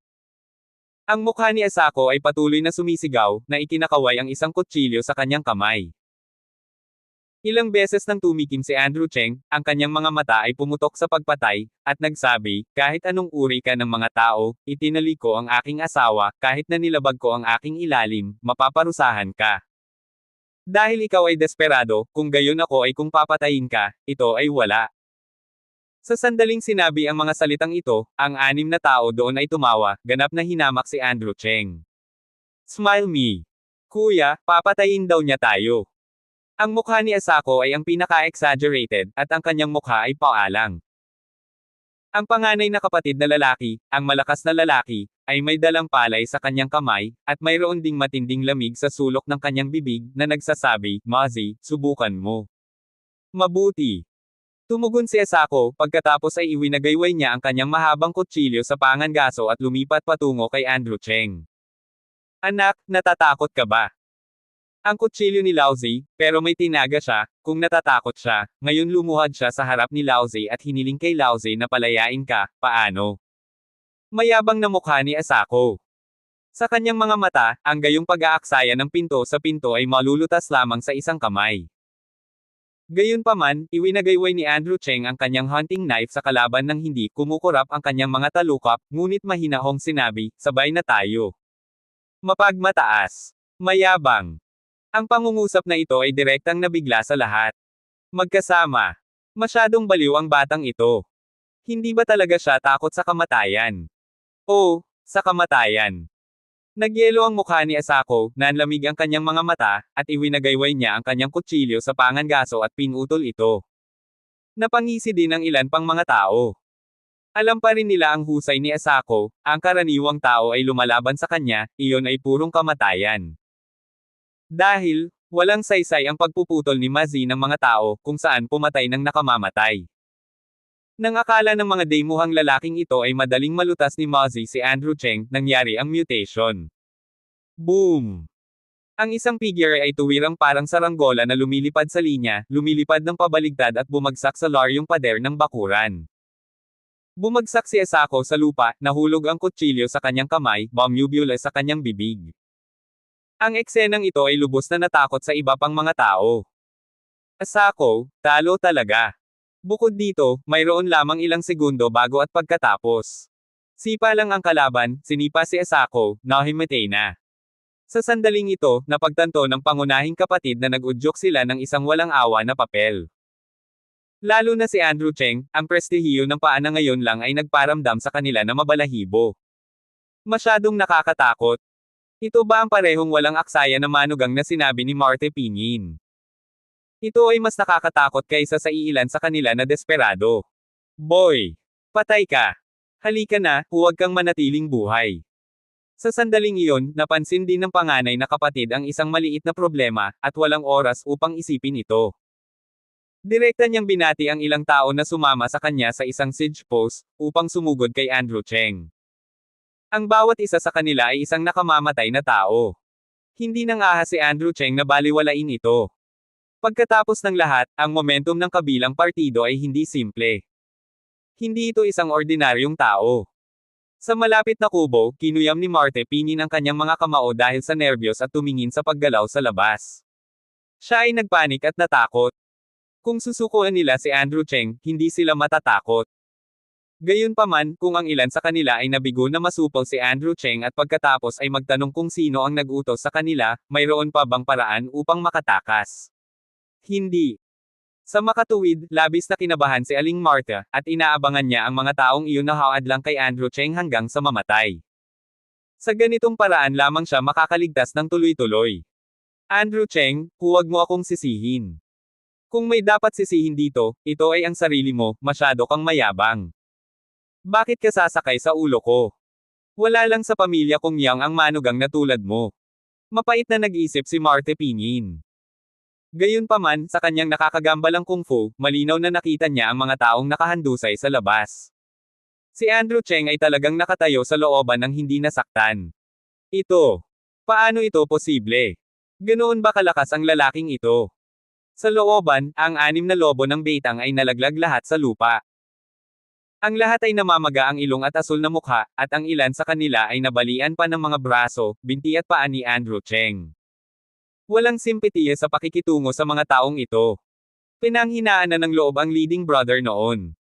Ang mukha ni Asako ay patuloy na sumisigaw, na ikinakaway ang isang kutsilyo sa kanyang kamay. Ilang beses nang tumikim si Andrew Cheng, ang kanyang mga mata ay pumutok sa pagpatay, at nagsabi, kahit anong uri ka ng mga tao, itinali ko ang aking asawa, kahit na nilabag ko ang aking ilalim, mapaparusahan ka. Dahil ikaw ay desperado, kung gayon ako ay kung papatayin ka, ito ay wala. Sa sandaling sinabi ang mga salitang ito, ang 6 na tao doon ay tumawa, ganap na hinamak si Andrew Cheng. Smile me. Kuya, papatayin daw niya tayo. Ang mukha ni Asako ay ang pinaka-exaggerated, at ang kanyang mukha ay paalang. Ang panganay na kapatid na lalaki, ang malakas na lalaki, ay may dalang palay sa kanyang kamay, at mayroon ding matinding lamig sa sulok ng kanyang bibig, na nagsasabi, Mozzie, subukan mo. Mabuti. Tumugon si Asako, pagkatapos ay iwinagayway niya ang kanyang mahabang kutsilyo sa pangangaso at lumipat patungo kay Andrew Cheng. Anak, natatakot ka ba? Ang kutsilyo ni Laozi, pero may tinaga siya, kung natatakot siya, ngayon lumuhad siya sa harap ni Laozi at hiniling kay Laozi na palayain ka, paano? Mayabang na mukha ni Asako. Sa kanyang mga mata, ang gayong pag-aaksaya ng pinto sa pinto ay malulutas lamang sa isang kamay. Gayunpaman, iwinagayway ni Andrew Cheng ang kanyang hunting knife sa kalaban ng hindi kumukurap ang kanyang mga talukap, ngunit mahinahong sinabi, sabay na tayo. Mapagmataas. Mayabang. Ang pangungusap na ito ay direktang nabigla sa lahat. Magkasama. Masyadong baliw ang batang ito. Hindi ba talaga siya takot sa kamatayan? Oo, sa kamatayan. Nagyelo ang mukha ni Asako, nanlamig ang kanyang mga mata, at iwinagayway niya ang kanyang kutsilyo sa pangangaso at pinutol ito. Napangisi din ang ilan pang mga tao. Alam pa rin nila ang husay ni Asako, ang karaniwang tao ay lumalaban sa kanya, iyon ay purong kamatayan. Dahil, walang saysay ang pagpuputol ni Mozzie ng mga tao, kung saan pumatay ng nakamamatay. Nang akala ng mga demuhang lalaking ito ay madaling malutas ni Mozzie si Andrew Cheng, nangyari ang mutation. Boom! Ang isang figure ay tuwirang parang saranggola na lumilipad sa linya, lumilipad ng pabaligtad at bumagsak sa laryong pader ng bakuran. Bumagsak si Asako sa lupa, nahulog ang kutsilyo sa kanyang kamay, bumubula sa kanyang bibig. Ang eksenang ito ay lubos na natakot sa iba pang mga tao. Asako, talo talaga. Bukod dito, mayroon lamang ilang segundo bago at pagkatapos. Sipa lang ang kalaban, sinipa si Asako, nahimatay na. Sa sandaling ito, napagtanto ng pangunahing kapatid na nag-udyok sila ng isang walang awa na papel. Lalo na si Andrew Cheng, ang prestihiyo ng paa na ngayon lang ay nagparamdam sa kanila na mabalahibo. Masyadong nakakatakot. Ito ba ang parehong walang aksaya na manugang na sinabi ni Marte Pinyin? Ito ay mas nakakatakot kaysa sa iilan sa kanila na desperado. Boy! Patay ka! Halika na, huwag kang manatiling buhay. Sa sandaling iyon, napansin din ng panganay na kapatid ang isang maliit na problema, at walang oras upang isipin ito. Direkta niyang binati ang ilang tao na sumama sa kanya sa isang siege post, upang sumugod kay Andrew Cheng. Ang bawat isa sa kanila ay isang nakamamatay na tao. Hindi nang ahas si Andrew Cheng na baliwalain ito. Pagkatapos ng lahat, ang momentum ng kabilang partido ay hindi simple. Hindi ito isang ordinaryong tao. Sa malapit na kubo, kinuyam ni Marte Pinyin ang kanyang mga kamao dahil sa nerbiyos at tumingin sa paggalaw sa labas. Siya ay nagpanik at natakot. Kung susukuan nila si Andrew Cheng, hindi sila matatakot. Gayunpaman, kung ang ilan sa kanila ay nabigo na masupol si Andrew Cheng at pagkatapos ay magtanong kung sino ang nag-utos sa kanila, mayroon pa bang paraan upang makatakas? Hindi. Sa makatuwid, labis na kinabahan si Aling Martha, at inaabangan niya ang mga taong iyon na hawad lang kay Andrew Cheng hanggang sa mamatay. Sa ganitong paraan lamang siya makakaligtas ng tuloy-tuloy. Andrew Cheng, huwag mo akong sisihin. Kung may dapat sisihin dito, ito ay ang sarili mo, masyado kang mayabang. Bakit ka sasakay sa ulo ko? Wala lang sa pamilya kong yang ang manugang na tulad mo. Mapait na nag-isip si Marte Pinyin. Gayunpaman, sa kanyang nakakagambalang kung fu, malinaw na nakita niya ang mga taong nakahandusay sa labas. Si Andrew Cheng ay talagang nakatayo sa looban ng hindi nasaktan. Ito. Paano ito posible? Ganoon ba kalakas ang lalaking ito? Sa looban, ang 6 na lobo ng Beitang ay nalaglag lahat sa lupa. Ang lahat ay namamaga ang ilong at asul na mukha, at ang ilan sa kanila ay nabalian pa ng mga braso, binti at paa ni Andrew Cheng. Walang simpatiya sa pakikitungo sa mga taong ito. Pinanghinaan na ng loob ang leading brother noon.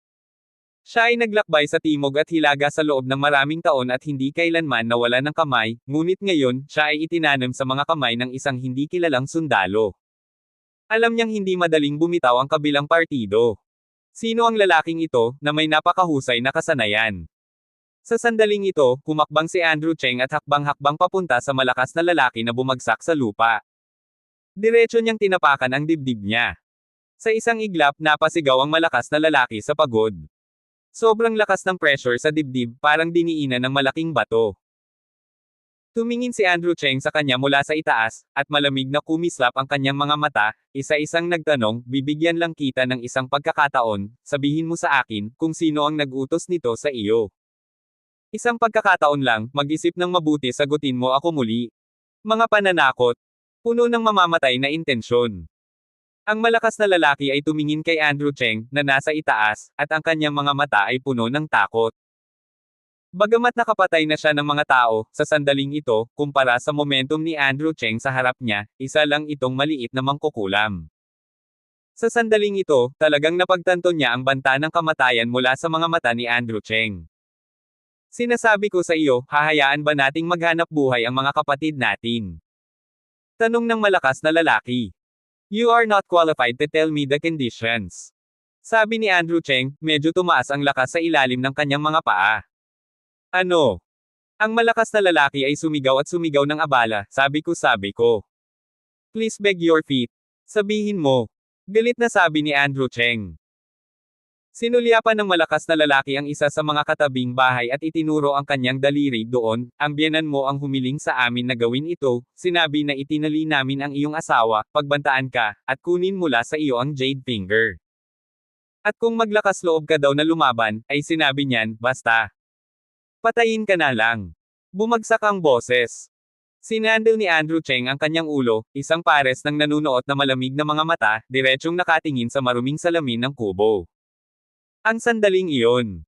Siya ay naglakbay sa timog at hilaga sa loob ng maraming taon at hindi kailanman nawala ng kamay, ngunit ngayon, siya ay itinanam sa mga kamay ng isang hindi kilalang sundalo. Alam niyang hindi madaling bumitaw ang kabilang partido. Sino ang lalaking ito, na may napakahusay na kasanayan? Sa sandaling ito, humakbang si Andrew Cheng at hakbang-hakbang papunta sa malakas na lalaki na bumagsak sa lupa. Diretso niyang tinapakan ang dibdib niya. Sa isang iglap, napasigaw ang malakas na lalaki sa pagod. Sobrang lakas ng pressure sa dibdib, parang diniinan ng malaking bato. Tumingin si Andrew Cheng sa kanya mula sa itaas, at malamig na kumislap ang kanyang mga mata, isa-isang nagtanong, bibigyan lang kita ng isang pagkakataon, sabihin mo sa akin, kung sino ang nag-utos nito sa iyo. Isang pagkakataon lang, mag-isip ng mabuti sagutin mo ako muli. Mga pananakot. Puno ng mamamatay na intensyon. Ang malakas na lalaki ay tumingin kay Andrew Cheng, na nasa itaas, at ang kanyang mga mata ay puno ng takot. Bagamat nakapatay na siya ng mga tao, sa sandaling ito, kumpara sa momentum ni Andrew Cheng sa harap niya, isa lang itong maliit na mangkukulam. Sa sandaling ito, talagang napagtanto niya ang banta ng kamatayan mula sa mga mata ni Andrew Cheng. Sinasabi ko sa iyo, hahayaan ba nating maghanap buhay ang mga kapatid natin? Tanong ng malakas na lalaki. You are not qualified to tell me the conditions. Sabi ni Andrew Cheng, medyo tumaas ang lakas sa ilalim ng kanyang mga paa. Ano? Ang malakas na lalaki ay sumigaw at sumigaw ng abala, sabi ko. Please beg your feet. Sabihin mo. Galit na sabi ni Andrew Cheng. Sinulyapan ng malakas na lalaki ang isa sa mga katabing bahay at itinuro ang kanyang daliri doon, ang biyenan mo ang humiling sa amin na gawin ito, sinabi na itinali namin ang iyong asawa, pagbantaan ka, at kunin mula sa iyo ang jade finger. At kung maglakas loob ka daw na lumaban, ay sinabi niyan, basta. Patayin ka na lang. Bumagsak ang boses. Sinandal ni Andrew Cheng ang kanyang ulo, isang pares ng nanunuot na malamig na mga mata, diretsyong nakatingin sa maruming salamin ng kubo. Ang sandaling iyon.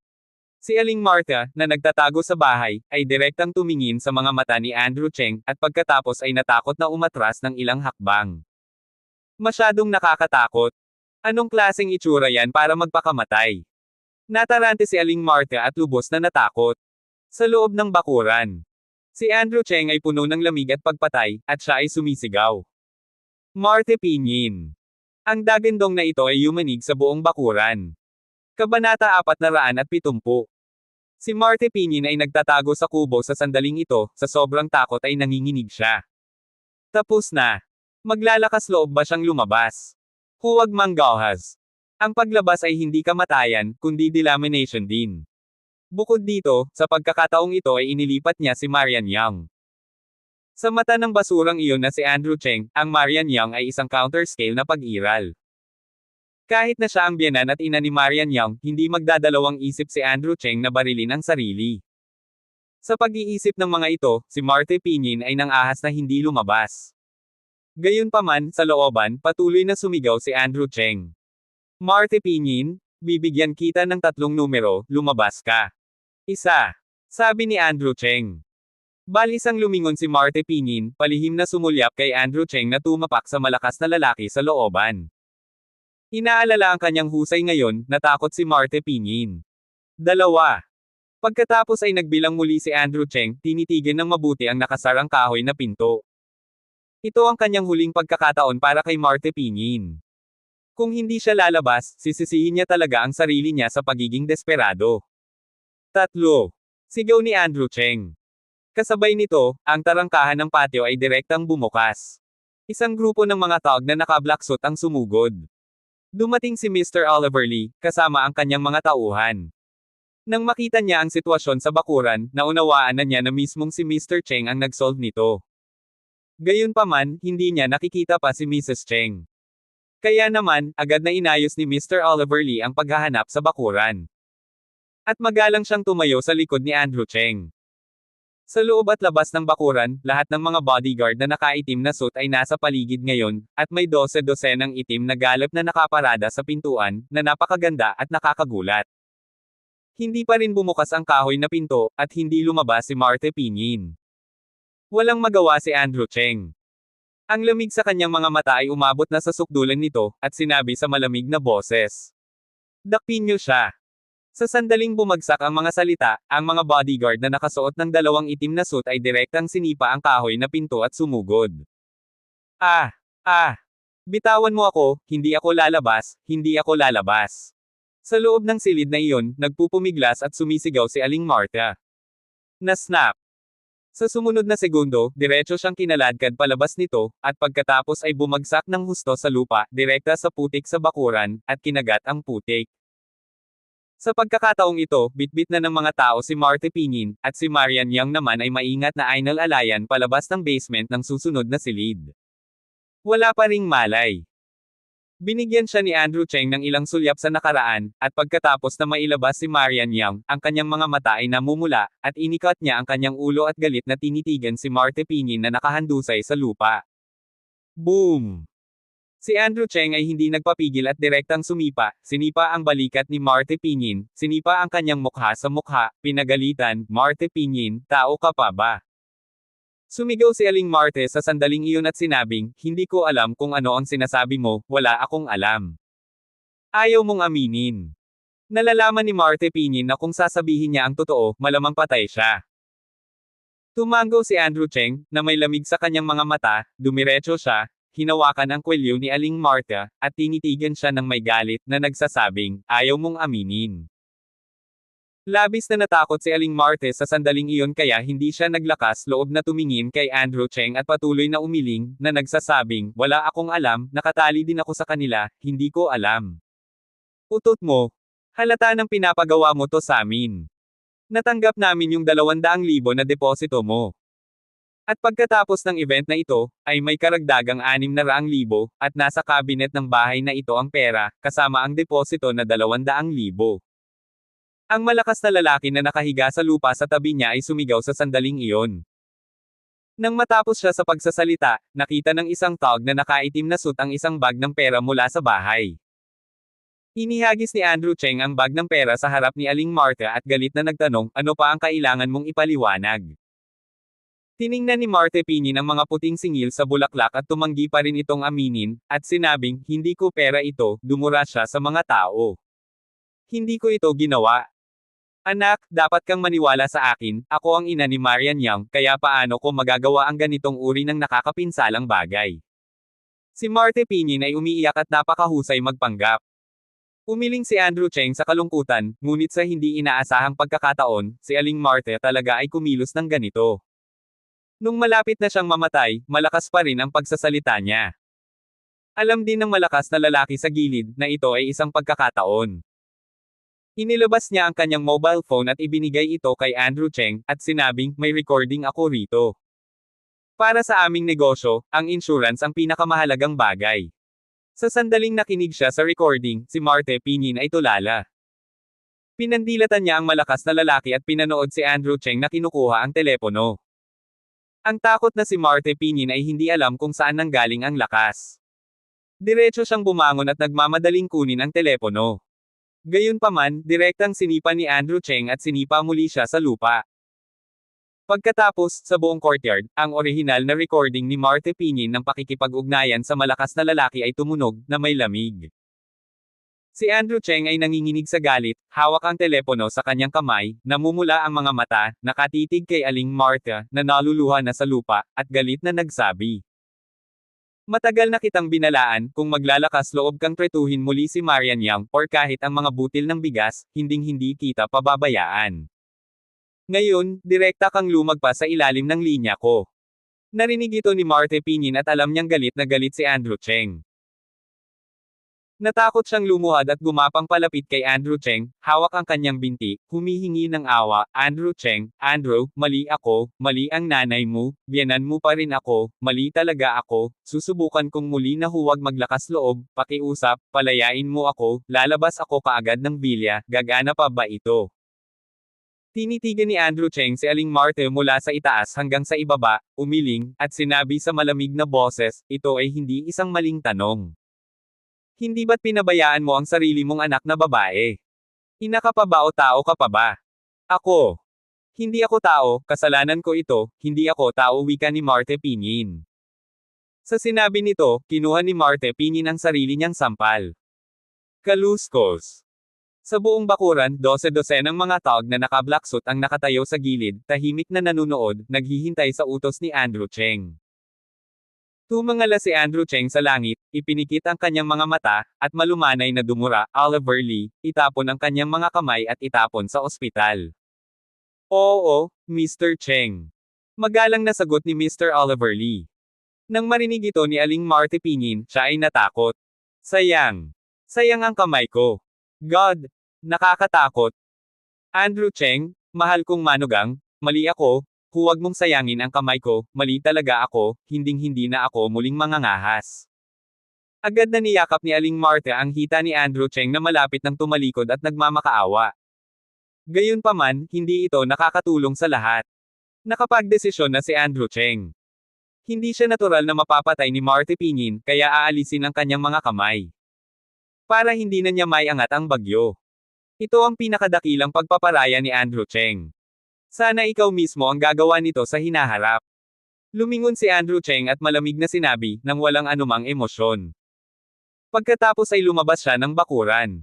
Si Aling Martha, na nagtatago sa bahay, ay direktang tumingin sa mga mata ni Andrew Cheng, at pagkatapos ay natakot na umatras ng ilang hakbang. Masyadong nakakatakot. Anong klaseng itsura yan para magpakamatay? Natarante si Aling Martha at lubos na natakot. Sa loob ng bakuran. Si Andrew Cheng ay puno ng lamig at pagpatay, at siya ay sumisigaw. Marte Pinyin. Ang dagandong na ito ay yumanig sa buong bakuran. Kabanata 470. Si Marte Pinyin ay nagtatago sa kubo sa sandaling ito, sa sobrang takot ay nanginginig siya. Tapos na. Maglalakas loob ba siyang lumabas? Huwag manggahas. Ang paglabas ay hindi kamatayan, kundi delamination din. Bukod dito, sa pagkakataong ito ay inilipat niya si Marian Yang. Sa mata ng basurang iyon na si Andrew Cheng, ang Marian Yang ay isang counter-scale na pag-iral. Kahit na siya ang biyenan at ina ni Marian Yang, hindi magdadalawang isip si Andrew Cheng na barilin ang sarili. Sa pag-iisip ng mga ito, si Marte Pinyin ay nang-ahas na hindi lumabas. Gayunpaman, sa looban, patuloy na sumigaw si Andrew Cheng. Marte Pinyin, bibigyan kita ng 3 numero, lumabas ka. Isa. Sabi ni Andrew Cheng. Balisang lumingon si Marte Pinyin, palihim na sumulyap kay Andrew Cheng na tumapak sa malakas na lalaki sa looban. Inaalala ang kanyang husay ngayon, natakot si Marte Pinyin. 2. Pagkatapos ay nagbilang muli si Andrew Cheng, tinitigan ng mabuti ang nakasarang kahoy na pinto. Ito ang kanyang huling pagkakataon para kay Marte Pinyin. Kung hindi siya lalabas, sisisihin niya talaga ang sarili niya sa pagiging desperado. 3. Sigaw ni Andrew Cheng. Kasabay nito, ang tarangkahan ng patio ay direktang bumukas. Isang grupo ng mga tao na naka-black suit ang sumugod. Dumating si Mr. Oliver Lee, kasama ang kanyang mga tauhan. Nang makita niya ang sitwasyon sa bakuran, naunawaan na niya na mismong si Mr. Cheng ang nag-solve nito. Gayunpaman, hindi niya nakikita pa si Mrs. Cheng. Kaya naman, agad na inayos ni Mr. Oliver Lee ang paghahanap sa bakuran. At magalang siyang tumayo sa likod ni Andrew Cheng. Sa loob at labas ng bakuran, lahat ng mga bodyguard na nakaitim na suit ay nasa paligid ngayon, at may 12-dosenang itim na galap na nakaparada sa pintuan, na napakaganda at nakakagulat. Hindi pa rin bumukas ang kahoy na pinto, at hindi lumabas si Marte Pinyin. Walang magawa si Andrew Cheng. Ang lamig sa kanyang mga mata ay umabot na sa sukdulan nito, at sinabi sa malamig na boses. Dakpin niyo siya. Sa sandaling bumagsak ang mga salita, ang mga bodyguard na nakasuot ng 2 itim na suit ay direktang sinipa ang kahoy na pinto at sumugod. Bitawan mo ako, hindi ako lalabas, hindi ako lalabas. Sa loob ng silid na iyon, nagpupumiglas at sumisigaw si Aling Marta. Na-snap. Sa sumunod na segundo, diretso siyang kinaladkad palabas nito, at pagkatapos ay bumagsak ng husto sa lupa, direkta sa putik sa bakuran, at kinagat ang putik. Sa pagkakataong ito, bitbit na ng mga tao si Marte Pinyin, at si Marian Yang naman ay maingat na ainal-alayan palabas ng basement ng susunod na silid. Wala pa ring malay. Binigyan siya ni Andrew Cheng ng ilang sulyap sa nakaraan, at pagkatapos na mailabas si Marian Yang, ang kanyang mga mata ay namumula, at inikat niya ang kanyang ulo at galit na tinitigan si Marte Pinyin na nakahandusay sa lupa. Boom! Si Andrew Cheng ay hindi nagpapigil at direktang sinipa ang balikat ni Marte Pinyin, sinipa ang kanyang mukha sa mukha, pinagalitan, Marte Pinyin, tao ka pa ba? Sumigaw si Aling Marte sa sandaling iyon at sinabing, hindi ko alam kung ano ang sinasabi mo, wala akong alam. Ayaw mong aminin. Nalalaman ni Marte Pinyin na kung sasabihin niya ang totoo, malamang patay siya. Tumango si Andrew Cheng, na may lamig sa kanyang mga mata, dumiretso siya, hinawakan ang kwelyo ni Aling Marta, at tinitigan siya ng may galit na nagsasabing, ayaw mong aminin. Labis na natakot si Aling Marte sa sandaling iyon kaya hindi siya naglakas loob na tumingin kay Andrew Cheng at patuloy na umiling, na nagsasabing, wala akong alam, nakatali din ako sa kanila, hindi ko alam. Utot mo. Halata nang pinapagawa mo to sa amin. Natanggap namin yung 200,000 na deposito mo. At pagkatapos ng event na ito, ay may karagdagang 600,000, at nasa cabinet ng bahay na ito ang pera, kasama ang deposito na 200,000. Ang malakas na lalaki na nakahiga sa lupa sa tabi niya ay sumigaw sa sandaling iyon. Nang matapos siya sa pagsasalita, nakita ng isang tao na nakaitim na suit ang isang bag ng pera mula sa bahay. Inihagis ni Andrew Cheng ang bag ng pera sa harap ni Aling Marta at galit na nagtanong, ano pa ang kailangan mong ipaliwanag? Tiningnan ni Marte Pinyin ang mga puting singil sa bulaklak at tumanggi pa rin itong aminin, at sinabing, hindi ko pera ito, dumura siya sa mga tao. Hindi ko ito ginawa. Anak, dapat kang maniwala sa akin, ako ang ina ni Marian Yang, kaya paano ko magagawa ang ganitong uri ng nakakapinsalang bagay? Si Marte Pinyin ay umiiyak at napakahusay magpanggap. Umiling si Andrew Cheng sa kalungkutan, ngunit sa hindi inaasahang pagkakataon, si Aling Marte talaga ay kumilos ng ganito. Nung malapit na siyang mamatay, malakas pa rin ang pagsasalita niya. Alam din ng malakas na lalaki sa gilid, na ito ay isang pagkakataon. Inilabas niya ang kanyang mobile phone at ibinigay ito kay Andrew Cheng, at sinabing, may recording ako rito. Para sa aming negosyo, ang insurance ang pinakamahalagang bagay. Sa sandaling nakinig siya sa recording, si Marte Pinyin ay tulala. Pinandilatan niya ang malakas na lalaki at pinanood si Andrew Cheng na kinukuha ang telepono. Ang takot na si Marte Pinyin ay hindi alam kung saan nanggaling ang lakas. Diretso siyang bumangon at nagmamadaling kunin ang telepono. Gayunpaman, direktang sinipa ni Andrew Cheng at sinipa muli siya sa lupa. Pagkatapos, sa buong courtyard, ang orihinal na recording ni Marte Pinyin ng pakikipag-ugnayan sa malakas na lalaki ay tumunog, na may lamig. Si Andrew Cheng ay nanginginig sa galit, hawak ang telepono sa kanyang kamay, namumula ang mga mata, nakatitig kay Aling Marta, na naluluha na sa lupa, at galit na nagsabi. Matagal na kitang binalaan, kung maglalakas loob kang tretuhin muli si Marian Yang, or kahit ang mga butil ng bigas, hinding-hindi kita pababayaan. Ngayon, direkta kang lumagpas sa ilalim ng linya ko. Narinig ito ni Marte Pinyin at alam niyang galit na galit si Andrew Cheng. Natakot siyang lumuhad at gumapang palapit kay Andrew Cheng, hawak ang kanyang binti, humihingi ng awa. Andrew Cheng, Andrew, mali ako, mali ang nanay mo, biyenan mo pa rin ako, mali talaga ako, susubukan kong muli na huwag maglakas loob, pakiusap, palayain mo ako, lalabas ako kaagad ng bilya, gagana pa ba ito? Tinitigan ni Andrew Cheng si Aling Marte mula sa itaas hanggang sa ibaba, umiling, at sinabi sa malamig na boses, ito ay hindi isang maling tanong. Hindi ba't pinabayaan mo ang sarili mong anak na babae? Ina ka pa ba o tao ka pa ba? Ako. Hindi ako tao, kasalanan ko ito, hindi ako tao, wika ni Marte Pinyin. Sa sinabi nito, kinuha ni Marte Pinyin ang sarili niyang sampal. Kaluskos. Sa buong bakuran, 12 ng mga tao na naka-black suit ang nakatayo sa gilid, tahimik na nanunood, naghihintay sa utos ni Andrew Cheng. Tumangala si Andrew Cheng sa langit, ipinikit ang kanyang mga mata, at malumanay na dumura, Oliver Lee, itapon ang kanyang mga kamay at itapon sa ospital. Oo, Mr. Cheng. Magalang na sagot ni Mr. Oliver Lee. Nang marinig ito ni Aling Marte Pinyin, siya ay natakot. Sayang. Sayang ang kamay ko. God. Nakakatakot. Andrew Cheng, mahal kong manugang, mali ako. Huwag mong sayangin ang kamay ko, mali talaga ako, hinding-hindi na ako muling mangangahas. Agad na niyakap ni Aling Marta ang hita ni Andrew Cheng na malapit ng tumalikod at nagmamakaawa. Gayunpaman, hindi ito nakakatulong sa lahat. Nakapagdesisyon na si Andrew Cheng. Hindi siya natural na mapapatay ni Marte Pinyin, kaya aalisin ang kanyang mga kamay. Para hindi na niya maiangat ang bagyo. Ito ang pinakadakilang pagpaparaya ni Andrew Cheng. Sana ikaw mismo ang gagawa nito sa hinaharap. Lumingon si Andrew Cheng at malamig na sinabi, nang walang anumang emosyon. Pagkatapos ay lumabas siya ng bakuran.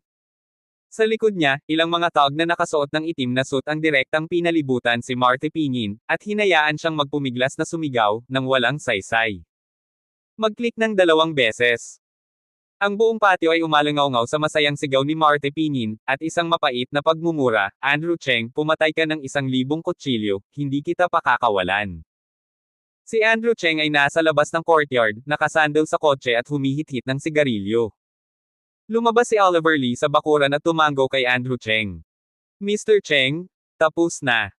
Sa likod niya, ilang mga tao na nakasuot ng itim na suit ang direktang pinalibutan si Marte Pinyin, at hinayaan siyang magpumiglas na sumigaw, nang walang saysay. Mag-click ng 2 beses. Ang buong patio ay umalangaw-ngaw sa masayang sigaw ni Marte Pinyin, at isang mapait na pagmumura, Andrew Cheng, pumatay ka ng 1,000 kutsilyo, hindi kita pakakawalan. Si Andrew Cheng ay nasa labas ng courtyard, nakasandal sa kotse at humihit-hit ng sigarilyo. Lumabas si Oliver Lee sa bakuran at tumango kay Andrew Cheng. Mr. Cheng, tapos na.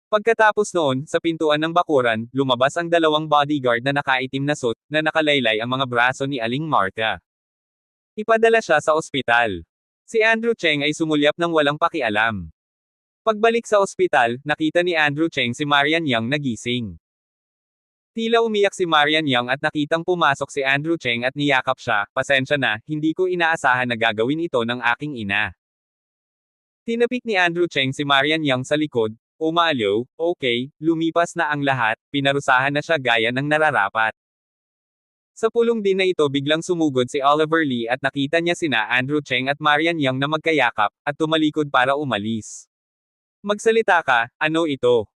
Pagkatapos noon, sa pintuan ng bakuran, lumabas ang 2 bodyguard na nakaitim na suit, na nakalaylay ang mga braso ni Aling Marta. Ipadala siya sa ospital. Si Andrew Cheng ay sumulyap ng walang pakialam. Pagbalik sa ospital, nakita ni Andrew Cheng si Marian Yang na gising. Tila umiyak si Marian Yang at nakitang pumasok si Andrew Cheng at niyakap siya, pasensya na, hindi ko inaasahan na gagawin ito ng aking ina. Tinapik ni Andrew Cheng si Marian Yang sa likod, umaaliw, okay, lumipas na ang lahat, pinarusahan na siya gaya ng nararapat. Sa pulong din na ito biglang sumugod si Oliver Lee at nakita niya sina Andrew Cheng at Marian Yang na magkayakap, at tumalikod para umalis. Magsalita ka, ano ito?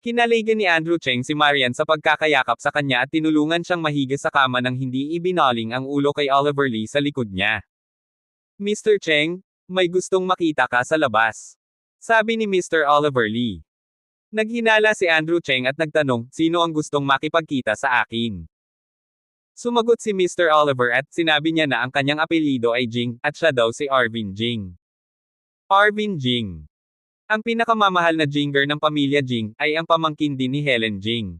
Kinaligan ni Andrew Cheng si Marian sa pagkakayakap sa kanya at tinulungan siyang mahiga sa kama nang hindi ibinaling ang ulo kay Oliver Lee sa likod niya. Mr. Cheng, may gustong makita ka sa labas. Sabi ni Mr. Oliver Lee. Naghinala si Andrew Cheng at nagtanong, sino ang gustong makipagkita sa akin? Sumagot si Mr. Oliver at sinabi niya na ang kanyang apelyido ay Jing, at siya daw si Arvin Jing. Arvin Jing. Ang pinakamamahal na Jinger ng pamilya Jing ay ang pamangkin din ni Helen Jing.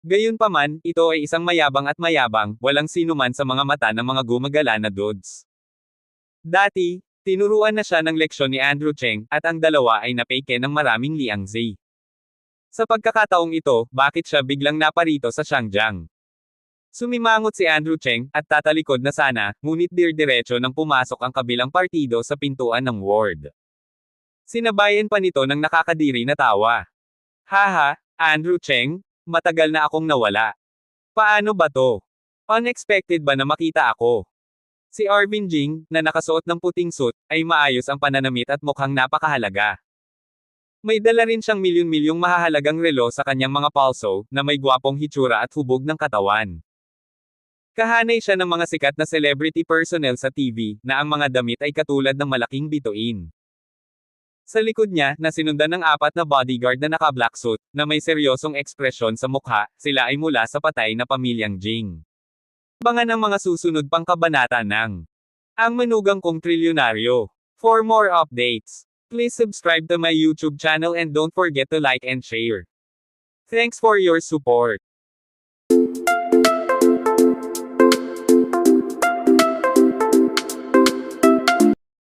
Gayunpaman, ito ay isang mayabang at mayabang, walang sinuman sa mga mata ng mga gumagala na dudes. Dati, tinuruan na siya ng leksyon ni Andrew Cheng, at ang dalawa ay napeke ng maraming liangzi. Sa pagkakataong ito, bakit siya biglang naparito sa Xiangjiang? Sumimangot si Andrew Cheng, at tatalikod na sana, ngunit dirdiretso nang pumasok ang kabilang partido sa pintuan ng ward. Sinabayan pa nito ng nakakadiri na tawa. Haha, Andrew Cheng, matagal na akong nawala. Paano ba to? Unexpected ba na makita ako? Si Arvin Jing, na nakasuot ng puting suit, ay maayos ang pananamit at mukhang napakahalaga. May dala rin siyang milyon-milyong mahahalagang relo sa kanyang mga palso, na may gwapong hitsura at hubog ng katawan. Kahanay siya ng mga sikat na celebrity personnel sa TV, na ang mga damit ay katulad ng malaking bituin. Sa likod niya, na sinundan ng 4 na bodyguard na naka-black suit, na may seryosong ekspresyon sa mukha, sila ay mula sa patay na pamilyang Jing. Abangan ang mga susunod pang kabanata ng Ang Manugang Kong Trilyonaryo. For more updates, please subscribe to my YouTube channel and don't forget to like and share. Thanks for your support.